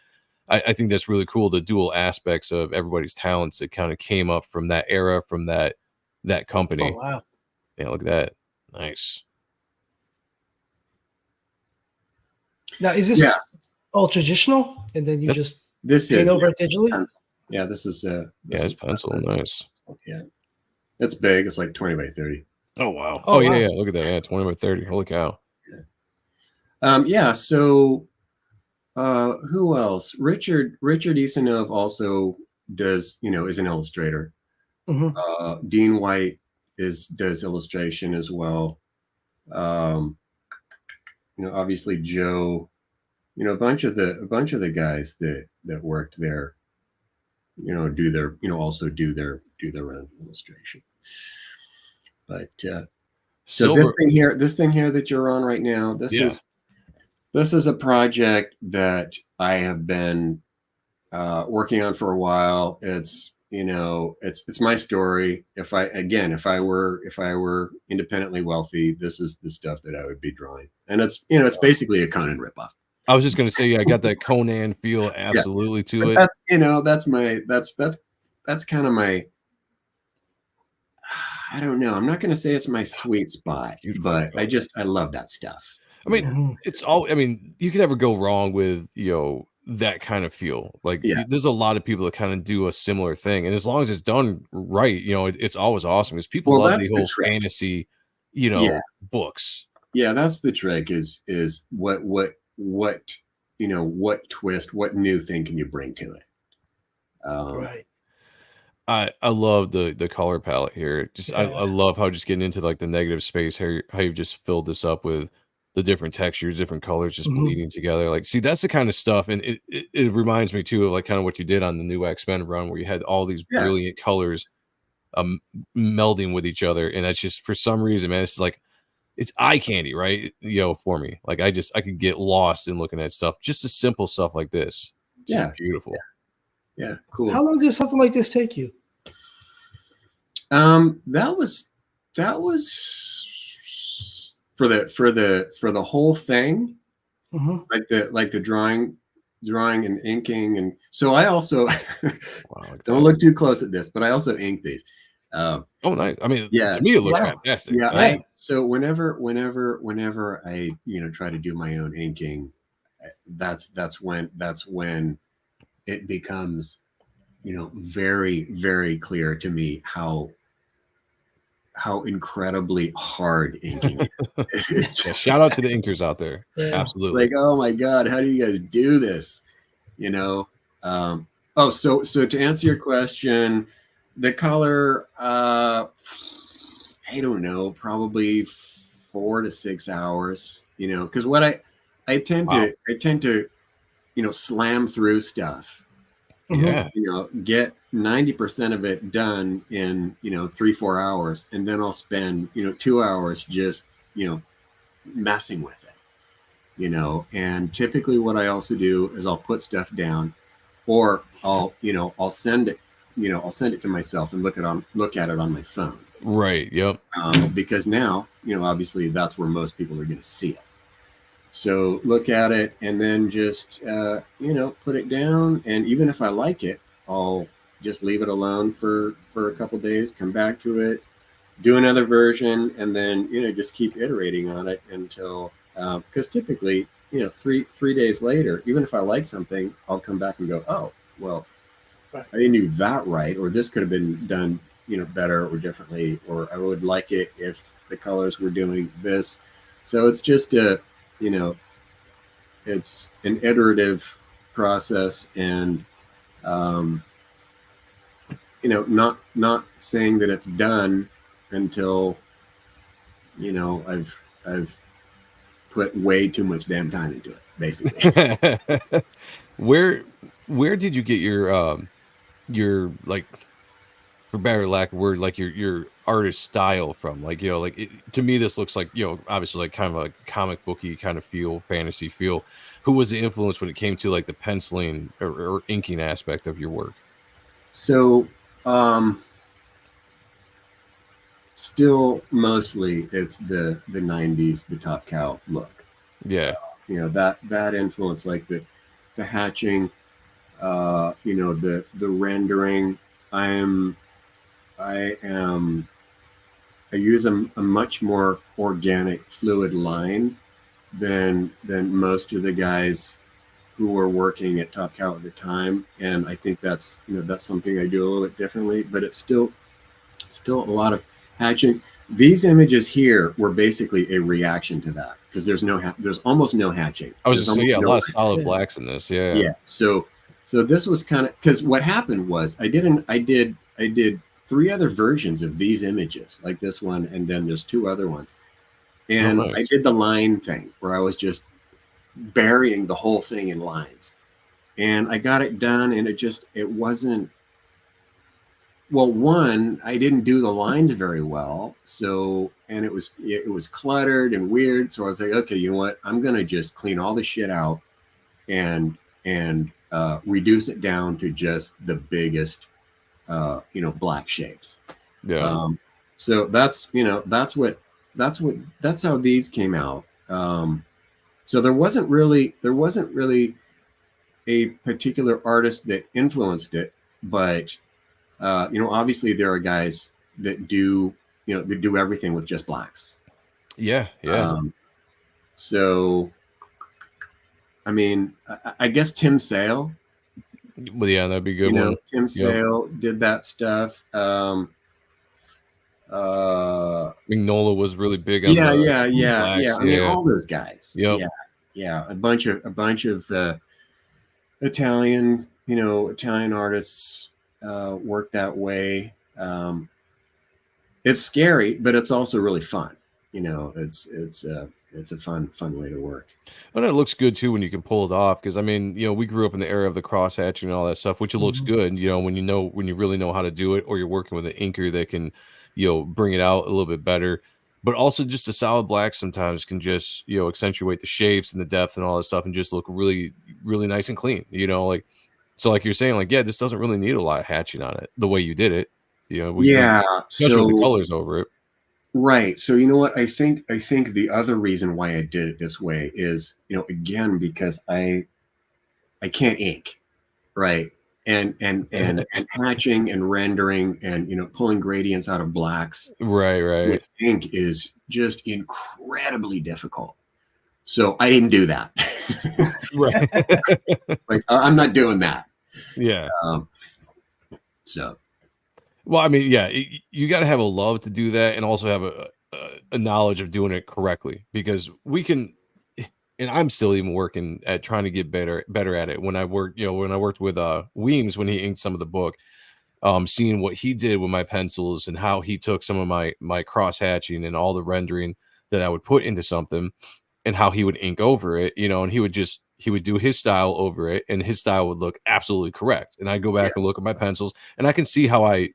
I think that's really cool, the dual aspects of everybody's talents that kind of came up from that era, from that company. Oh, wow. Yeah, look at that. Nice. Now, is this all traditional? And then you just paint over it digitally? Pencil. Yeah, this is it's pencil. Nice. Yeah. It's big. It's like 20 by 30. Oh, wow. Oh, yeah, wow. yeah. Look at that. Yeah, 20 by 30. Holy cow. Yeah. So who else? Richard Isanov also does, is an illustrator. Mm-hmm. Dean White does illustration as well. Obviously Joe, a bunch of the guys that worked there, also do their own illustration. But so this thing here that you're on right now, this is a project that I have been working on for a while. It's it's my story. If I were independently wealthy, this is the stuff that I would be drawing. And it's basically a Conan ripoff. I was just going to say, I got that Conan feel absolutely to it. That's kind of my, I don't know. I'm not going to say it's my sweet spot, but I love that stuff. I mean, you can never go wrong with, that kind of feel. Like, there's a lot of people that kind of do a similar thing. And as long as it's done right, it's always awesome because people love the whole fantasy, books. Yeah, that's the trick is what twist, what new thing can you bring to it? Right. I love the color palette here. I love how just getting into like the negative space, how you've just filled this up with the different textures, different colors just bleeding together. Like, see, that's the kind of stuff. And it reminds me too of like kind of what you did on the new X-Men run where you had all these brilliant colors melding with each other. And that's just, for some reason, man, it's like, it's eye candy, right? For me, like I could get lost in looking at stuff, just the simple stuff like this. Just beautiful. Yeah, cool. How long does something like this take you? That was for the whole thing, like the drawing and inking, and so I also don't look too close at this, but I also ink these. Oh, nice. I mean, to me it looks fantastic. Yeah, so whenever I try to do my own inking, that's when it becomes very, very clear to me how incredibly hard inking is. Shout out to the inkers out there. Absolutely. Like, oh my God, how do you guys do this? So to answer your question, the color, I don't know, probably 4 to 6 hours, because what I tend to slam through stuff. Yeah. Get 90% of it done in 3-4 hours, and then I'll spend 2 hours just messing with it. And typically what I also do is I'll put stuff down, or I'll send it to myself and look at it on my phone. Right. Yep. Because now obviously that's where most people are going to see it. So look at it and then just, put it down. And even if I like it, I'll just leave it alone for a couple days, come back to it, do another version, and then, just keep iterating on it until, because typically, 3 days later, even if I like something, I'll come back and go, oh, well, I didn't do that right, or this could have been done, better or differently, or I would like it if the colors were doing this. So it's just it's an iterative process, and not saying that it's done until, I've put way too much damn time into it, basically. Where did you get your like, for better or lack of word, like your artist style from? Like, like to me this looks like, obviously like kind of a comic booky kind of feel, fantasy feel. Who was the influence when it came to like the penciling or inking aspect of your work? So, still mostly it's the 90s, the Top Cow look. Yeah. That influence, like the hatching, the rendering. I use a much more organic, fluid line than most of the guys who were working at Top Cow at the time, and I think that's something I do a little bit differently. But it's still a lot of hatching. These images here were basically a reaction to that, because there's almost no hatching. I was There's just saying, almost a no lot of hatching. solid blacks in this. Yeah. Yeah. So this was kind of, because what happened was I did 3 other versions of these images, like this one, and then there's 2 other ones. And nice. I did the line thing where I was just burying the whole thing in lines. And I got it done, and it wasn't, well, one, I didn't do the lines very well. So, and it was cluttered and weird. So I was like, okay, you know what? I'm going to just clean all the shit out and reduce it down to just the biggest, black shapes. Yeah. So that's how these came out. So there wasn't really a particular artist that influenced it, but obviously there are guys that do everything with just blacks. Yeah. So, I mean, I guess Tim Sale. Well, yeah, that'd be a good one. Tim Sale did that stuff. Mignola was really big on yeah. blacks. I mean, all those guys. Yep. Yeah. A bunch of Italian artists work that way. It's scary, but it's also really fun. It's a fun way to work. And it looks good too when you can pull it off. Because I mean, we grew up in the era of the cross hatching and all that stuff, which it looks good. When you really know how to do it, or you're working with an inker that can, bring it out a little bit better. But also just a solid black sometimes can just, accentuate the shapes and the depth and all that stuff, and just look really, really nice and clean. So like you're saying, like, yeah, this doesn't really need a lot of hatching on it the way you did it. Especially with the colors over it. Right. So you know what? I think the other reason why I did it this way is, again, because I can't ink, right? And hatching and rendering and pulling gradients out of blacks, right, with ink is just incredibly difficult. So I didn't do that. Right. Like, I'm not doing that. Yeah. So. Well, I mean, yeah, you got to have a love to do that, and also have a knowledge of doing it correctly, because we can. And I'm still even working at trying to get better at it. When I worked with Weems, when he inked some of the book, seeing what he did with my pencils and how he took some of my cross hatching and all the rendering that I would put into something, and how he would ink over it, and he would do his style over it, and his style would look absolutely correct. And I go back and look at my pencils, and I can see how I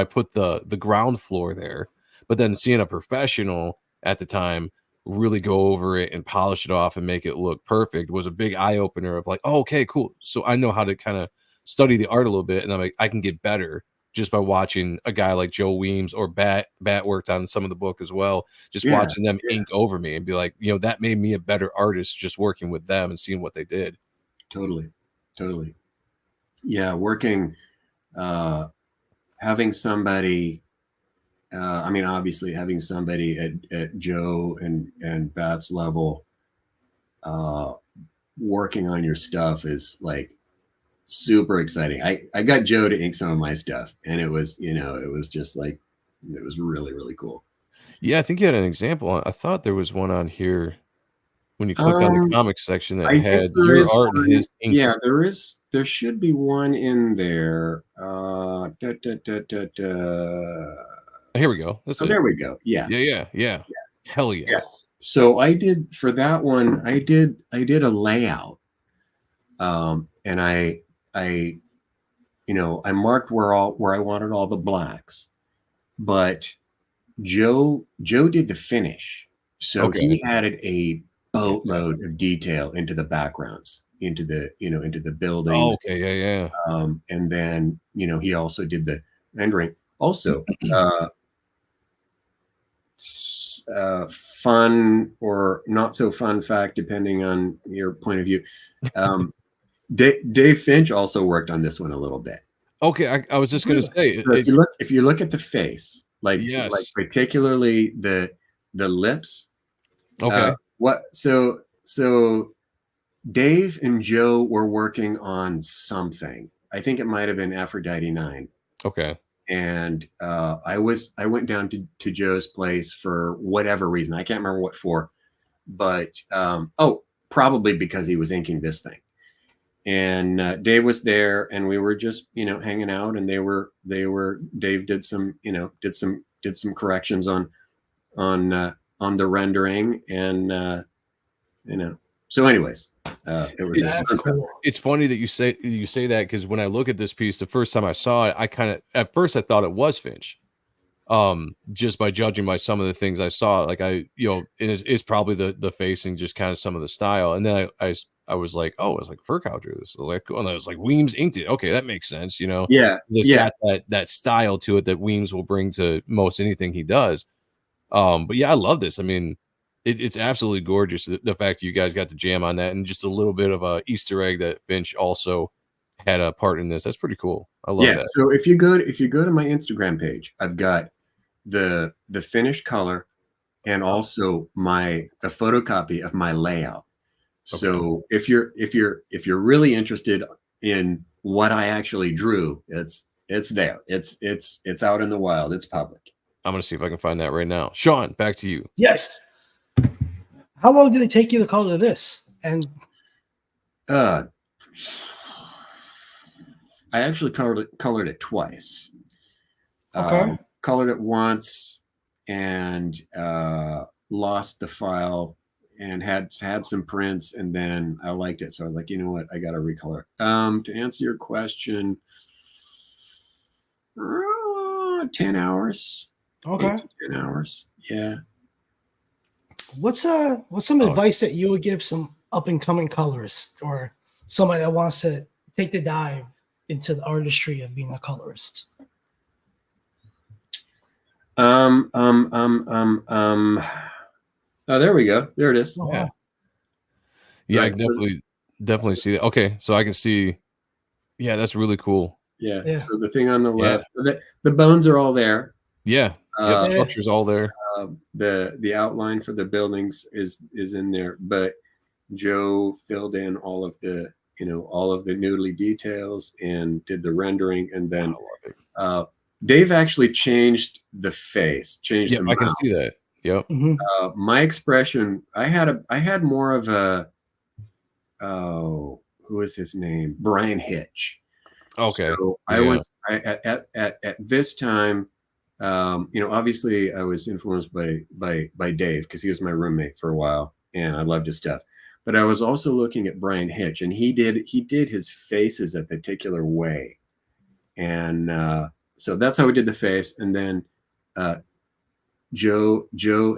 put the ground floor there, but then seeing a professional at the time really go over it and polish it off and make it look perfect was a big eye opener of like, oh, okay, cool. So I know how to kind of study the art a little bit, and I'm like, I can get better just by watching a guy like Joe Weems, or Bat worked on some of the book as well. Just watching them ink over me and be like, that made me a better artist just working with them and seeing what they did. Totally. Yeah. Working, having somebody, obviously having somebody at Joe and Bat's level, working on your stuff is like super exciting. I got Joe to ink some of my stuff, and it was just like, it was really, really cool. Yeah, I think you had an example. I thought there was one on here. when you clicked on the Um, comics section that I think had there your is art and one. his ink. Yeah, there should be one in there. Da, da, da, da, da. Here we go. That's Oh, it. there we go. Yeah, Yeah. Hell yeah. yeah. So I did for that one. I did a layout, and I I marked where I wanted all the blacks, but Joe did the finish, so Okay. he added a boatload of detail into the backgrounds, into the buildings, Okay, yeah. and then he also did the rendering. Also, fun or not so fun fact, depending on your point of view. Dave Finch also worked on this one a little bit. Okay, I was just gonna say So if you look at the face, like yes. particularly the lips. Okay. So Dave and Joe were working on something. I think it might have been Aphrodite 9. Okay. And I went down to Joe's place for whatever reason. I can't remember what for, but probably because he was inking this thing. And Dave was there, and we were just hanging out, and Dave did some corrections on the rendering, and so anyways, it was That's cool. It's funny that you say that, because when I look at this piece, the first time I saw it, at first I thought it was Finch, just by judging by some of the things I saw. Like it's probably the face and just kind of some of the style, and then I was like, oh, it's like Firchow drew this. Like, and I was like, Weems inked it. Okay, that makes sense. It's got that style to it that Weems will bring to most anything he does. But yeah, I love this. I mean, it's absolutely gorgeous. The fact that you guys got to jam on that, and just a little bit of a Easter egg that Finch also had a part in this. That's pretty cool. I love that. So if you go to my Instagram page, I've got the finished color, and also a photocopy of my layout. So if you're really interested in what I actually drew, it's there. It's out in the wild. It's public. I'm gonna see if I can find that right now. Sean, back to you. Yes. How long did it take you to color this? And I actually colored it twice. Okay. Colored it once and lost the file and had some prints, and then I liked it, so I was like, you know what, I got to recolor. To answer your question, 10 hours. Okay. 8 to 10 hours. Yeah. What's some advice that you would give some up and coming colorists, or somebody that wants to take the dive into the artistry of being a colorist? Oh, there we go. There it is. Oh, Yeah, Right, I can definitely see that. Okay, so I can see. Yeah, that's really cool. Yeah. Yeah. So the thing on the left, the bones are all there. Yeah, the Yeah. structure's all there. The outline for the buildings is in there, but Joe filled in all of the noodly details and did the rendering, and then Dave actually changed the face, changed Yeah, the I can mouth. see that. Yep. mhm. My expression, I had more of a, who is his name? Brian Hitch. Okay. So at this time, obviously I was influenced by Dave, because he was my roommate for a while and I loved his stuff. But I was also looking at Brian Hitch, and he did his faces a particular way. And so that's how we did the face. And then Joe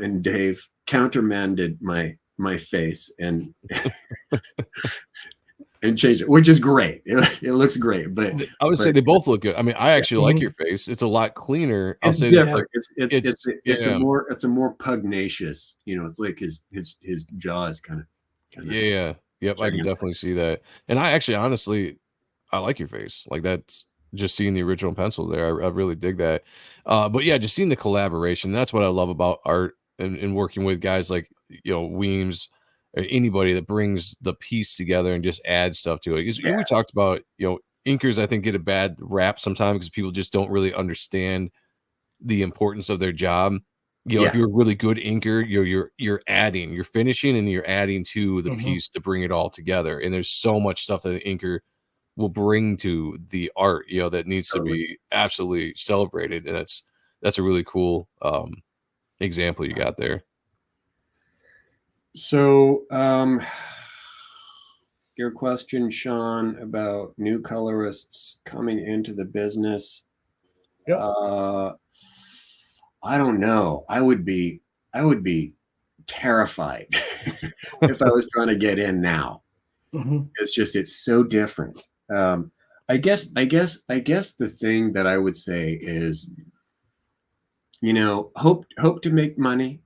and Dave countermanded my face and and changed it, which is great. It looks great, but I would say they both look good. I mean, I actually like your face. It's a lot cleaner. I'll it's say different. It's It's a more pugnacious. It's like his jaw is kind of. Yeah. Yep, I can definitely see that. And I actually, honestly, I like your face. Like, that's just seeing the original pencil there. I really dig that. But yeah, just seeing the collaboration. That's what I love about art and working with guys like Weems, or anybody that brings the piece together and just adds stuff to it. 'Cause we talked about inkers, I think, get a bad rap sometimes because people just don't really understand the importance of their job. You know, if Yeah. you're a really good inker, you're finishing and you're adding to the piece to bring it all together. And there's so much stuff that the inker will bring to the art, you know, that needs to Totally. be absolutely celebrated. And that's a really cool example you got there. So, your question, Sean, about new colorists coming into the business. Yep. I don't know. I would be terrified if I was trying to get in now. It's so different. I guess the thing that I would say is, you know, hope to make money,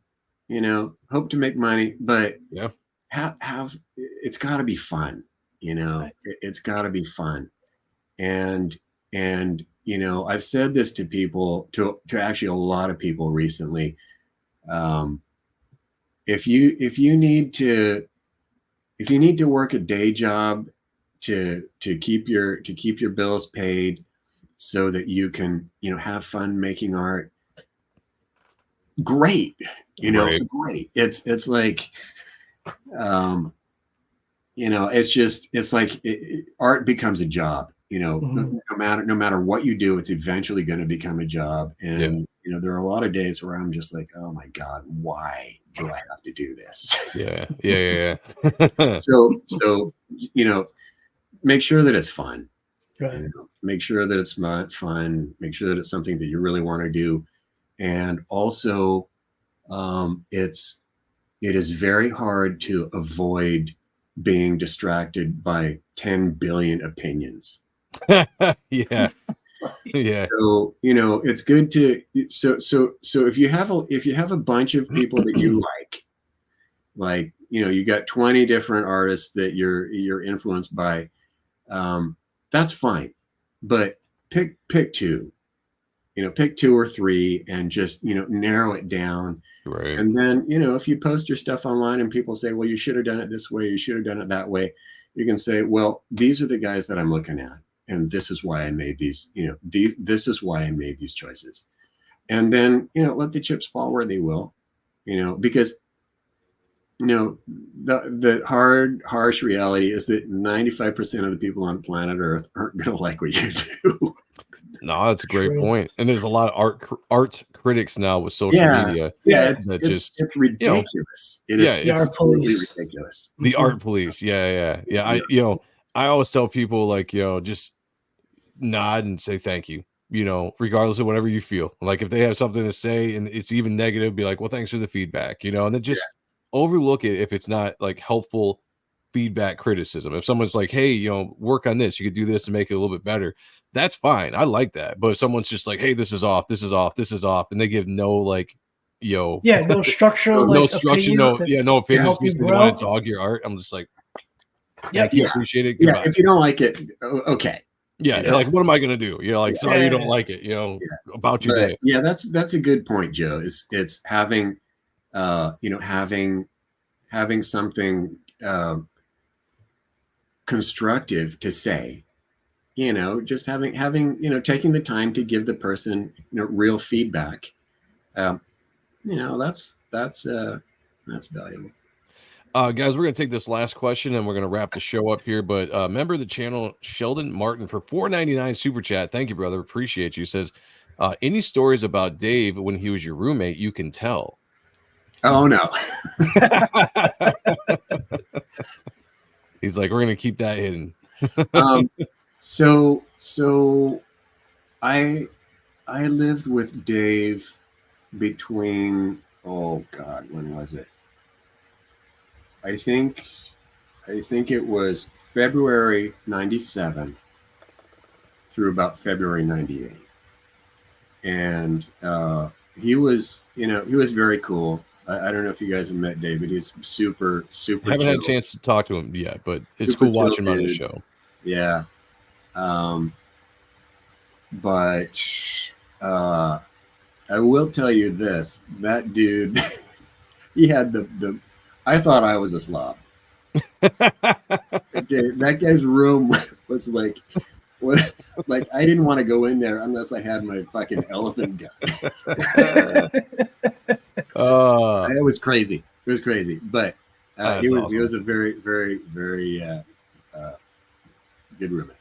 but Yeah. have it's got to be fun, you know. It's got to be fun. And you know, I've said this to people, to actually a lot of people recently. If you need to work a day job to keep your bills paid so that you can, you know, have fun making art, great, you know. Right. Great. It's like, you know, it's like art becomes a job, you know. No matter what you do, it's eventually going to become a job. And you know, there are a lot of days where I'm just like, oh my God, why do I have to do this? Yeah. So you know, make sure that it's fun. Right. You know, make sure that it's fun. Make sure that it's something that you really want to do. And also, it is very hard to avoid being distracted by 10 billion opinions. Yeah. So, you know, it's good to, so if you have a bunch of people that you like, you know, you got 20 different artists that you're influenced by, that's fine. But pick two, you know, pick 2 or 3 and just, you know, narrow it down. Right. And then, you know, if you post your stuff online and people say, well, you should have done it this way, you should have done it that way, you can say, well, these are the guys that I'm looking at, and this is why I made these, you know, this is why I made these choices. And then, you know, let the chips fall where they will, you know, because, you know, the harsh reality is that 95% of the people on planet Earth aren't going to like what you do. No, that's a great True. point. And there's a lot of art critics now with social media. Yeah, that it's ridiculous. You know, It is absolutely police. ridiculous. The art police. Yeah. I always tell people, like, you know, just nod and say thank you, you know, regardless of whatever you feel. Like, if they have something to say and it's even negative, be like, well, thanks for the feedback, you know, and then just overlook it if it's not like helpful feedback criticism. If someone's like, hey, you know, work on this, you could do this to make it a little bit better, that's fine. I like that. But if someone's just like, hey, this is off, and they give no, like, yo, No structural, no like, structure, opinion no opinions, help you just they grow. want to dog your art. I'm just like, thank you, appreciate it. Goodbye. If you don't like it, okay. Yeah, you know? like, what am I gonna do? You know, like, sorry you don't like it, you know, about your day. Yeah, that's a good point, Joe. It's having, you know, having something constructive to say, you know, just having, you know, taking the time to give the person, you know, real feedback. You know, that's valuable. Guys, we're gonna take this last question and we're gonna wrap the show up here. But member of the channel, Sheldon Martin, for $4.99 super chat. Thank you, brother. Appreciate you. Says, any stories about Dave when he was your roommate you can tell? Oh no. He's like, we're gonna keep that hidden. So I lived with Dave between, oh God, when was it? I think it was February 97 through about February 98. And he was very cool. I don't know if you guys have met Dave, but he's super I haven't chill. had a chance to talk to him yet, but it's Super cool watching chill him on the dude. show. Yeah. But I will tell you this, that dude, he had the I thought I was a slob. That guy's room was like, what, like, I didn't want to go in there unless I had my fucking elephant gun. It was crazy. It was crazy, but That's he awesome. was a very, very, very good roommate.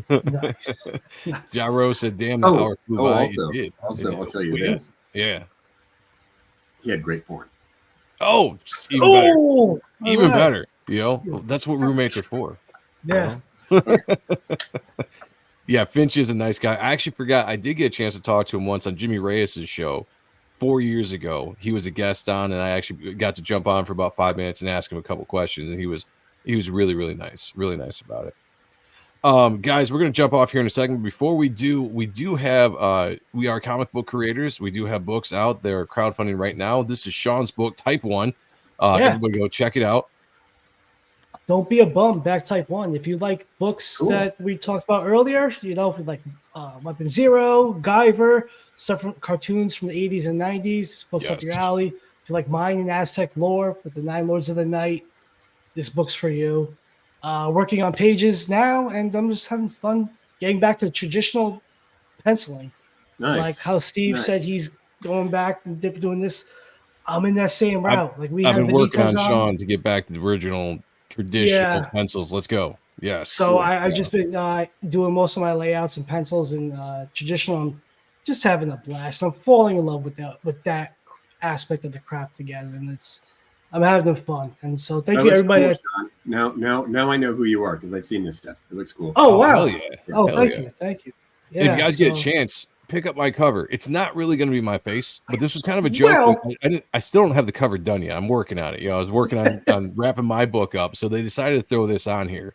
Nice. Jaro said, "Damn, the hour flew by." Also, It did. also, It did. I'll tell you Well, yeah. this: Yeah. he had great porn. Oh, even better. Oh, Even all right. better. You know, that's what roommates are for. you Yeah. know? Yeah, Finch is a nice guy. I actually forgot. I did get a chance to talk to him once on Jimmy Reyes's show 4 years ago. He was a guest on, and I actually got to jump on for about 5 minutes and ask him a couple questions. And he was really, really nice about it. Guys, we're gonna jump off here in a second. Before we do have we are comic book creators. We do have books out. They're crowdfunding right now. This is Sean's book, Type 1. Yeah. Everybody go check it out. Don't be a bum. Back Type 1. If you like books Cool. that we talked about earlier, like Weapon Zero, Guyver, stuff from cartoons from the 80s and 90s, this book's up your Yes. alley. If you like Mayan and Aztec lore with the 9 Lords of the Night, this book's for you. Working on pages now, and I'm just having fun getting back to traditional penciling. Nice. Like how Steve Nice. said he's going back and doing this. I'm in that same route. Like we I've have been working on Benitez Sean to get back to the original traditional Yeah. pencils. Let's go. Yes. So Cool. I've just been doing most of my layouts and pencils and traditional. I'm just having a blast. I'm falling in love with that aspect of the craft again, and I'm having fun. And so thank That you looks everybody. cool, Sean. Now I know who you are because I've seen this stuff. It looks cool. Oh wow! Hell yeah. Oh Hell thank yeah. you. If Yeah, you guys get a so- chance, pick up my cover. It's not really going to be my face, but this was kind of a joke. Well- I still don't have the cover done yet. I'm working on it. I was working on wrapping my book up, so they decided to throw this on here.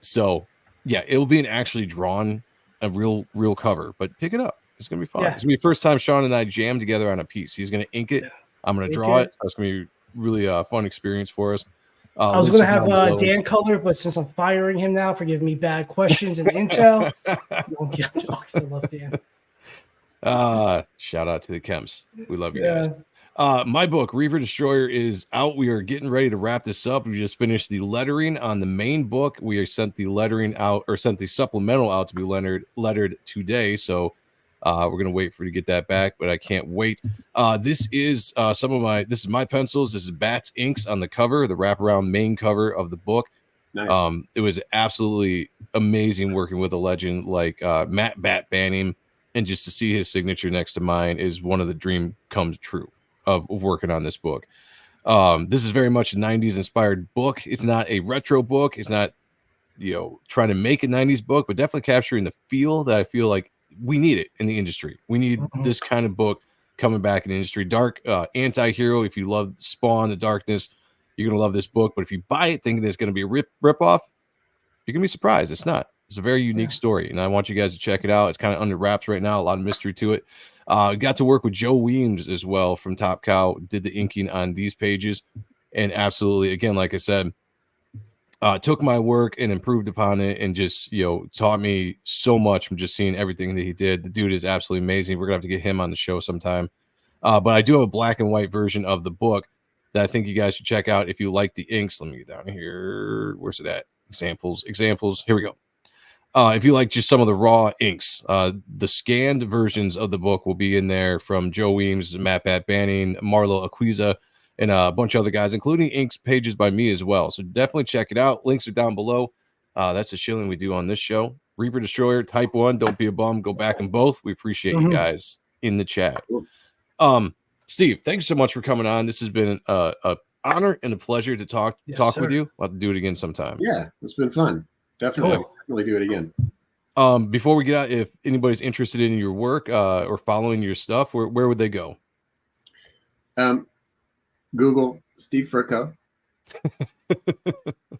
So yeah, it'll be an actually drawn, a real cover. But pick it up. It's gonna be fun. Yeah. It's gonna be the first time Sean and I jam together on a piece. He's gonna ink it. I'm gonna Ink draw it. it. So it's gonna be really fun experience for us. I was links going to are have down below. Dan color, but since I'm firing him now for giving me bad questions and intel, I love Dan. Shout out to the Kemps. We love you guys. My book, Reaper Destroyer, is out. We are getting ready to wrap this up. We just finished the lettering on the main book. We are sent the lettering out, or sent the supplemental out to be lettered today. So we're gonna wait for to get that back, but I can't wait. This is this is my pencils. This is Bats inks on the cover, the wraparound main cover of the book. Nice. It was absolutely amazing working with a legend like Matt Bat Banning, and just to see his signature next to mine is one of the dream comes true of working on this book. This is very much a 90s inspired book. It's not a retro book. It's not, trying to make a 90s book, but definitely capturing the feel that I feel like we need it in the industry. We need this kind of book coming back in the industry. Dark anti-hero. If you love Spawn, The Darkness, you're going to love this book. But if you buy it thinking it's going to be a rip-off, you're going to be surprised. It's not. It's a very unique story, and I want you guys to check it out. It's kind of under wraps right now. A lot of mystery to it. Got to work with Joe Weems as well from Top Cow. Did the inking on these pages, and absolutely, again, like I said, took my work and improved upon it, and just taught me so much from just seeing everything that he did. The dude is absolutely amazing. We're gonna have to get him on the show sometime. But I do have a black and white version of the book that I think you guys should check out if you like the inks. Let me get down here. Where's it at? Examples. Here we go. If you like just some of the raw inks, the scanned versions of the book will be in there from Joe Weems, Matt Bat Banning, Marlo Aquiza, and a bunch of other guys, including inks pages by me as well. So definitely check it out. Links are down below. That's a shilling we do on this show. Reaper Destroyer, Type 1, Don't Be a Bum. Go back in both. We appreciate you guys in the chat. Steve, thanks so much for coming on. This has been a honor and a pleasure to talk with you. I'll have to do it again sometime. Yeah, it's been fun. Definitely. Cool. Definitely do it again. Before we get out, if anybody's interested in your work or following your stuff, where would they go? Google Steve Firchow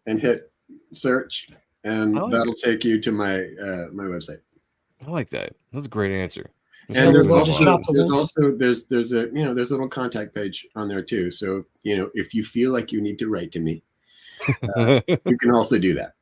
and hit search, and that'll take you to my my website. I like that. That's a great answer. And there's a there's a little contact page on there too. So if you feel like you need to write to me, you can also do that.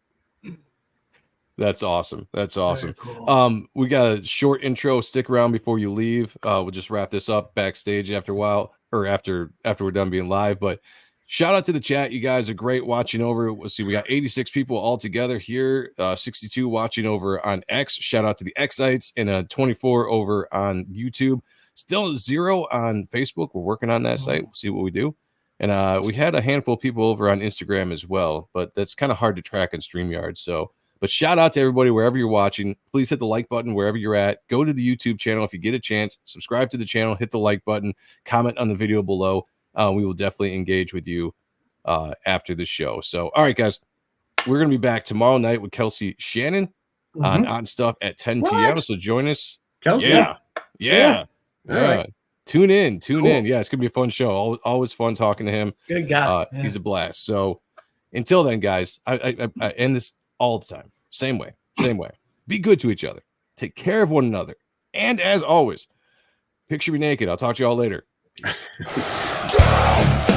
That's awesome. That's awesome. Cool. We got a short intro. Stick around before you leave. We'll just wrap this up backstage after a while, or after we're done being live. But shout out to the chat. You guys are great watching over. Let's see, we got 86 people all together here, 62 watching over on X. Shout out to the Xites, and 24 over on YouTube. Still 0 on Facebook. We're working on that site. We'll see what we do. And we had a handful of people over on Instagram as well, but that's kind of hard to track on StreamYard. So, but shout out to everybody wherever you're watching. Please hit the like button wherever you're at. Go to the YouTube channel if you get a chance. Subscribe to the channel. Hit the like button. Comment on the video below. We will definitely engage with you after the show. So, all right, guys, we're going to be back tomorrow night with Kelsey Shannon on Odd Stuff at 10 p.m. So join us. Kelsey? Yeah. All right. Tune in. Yeah, it's gonna be a fun show. Always fun talking to him. Good guy. He's a blast. So until then, guys, I end this all the time. Same way. Be good to each other. Take care of one another. And as always, picture me naked. I'll talk to you all later. Peace.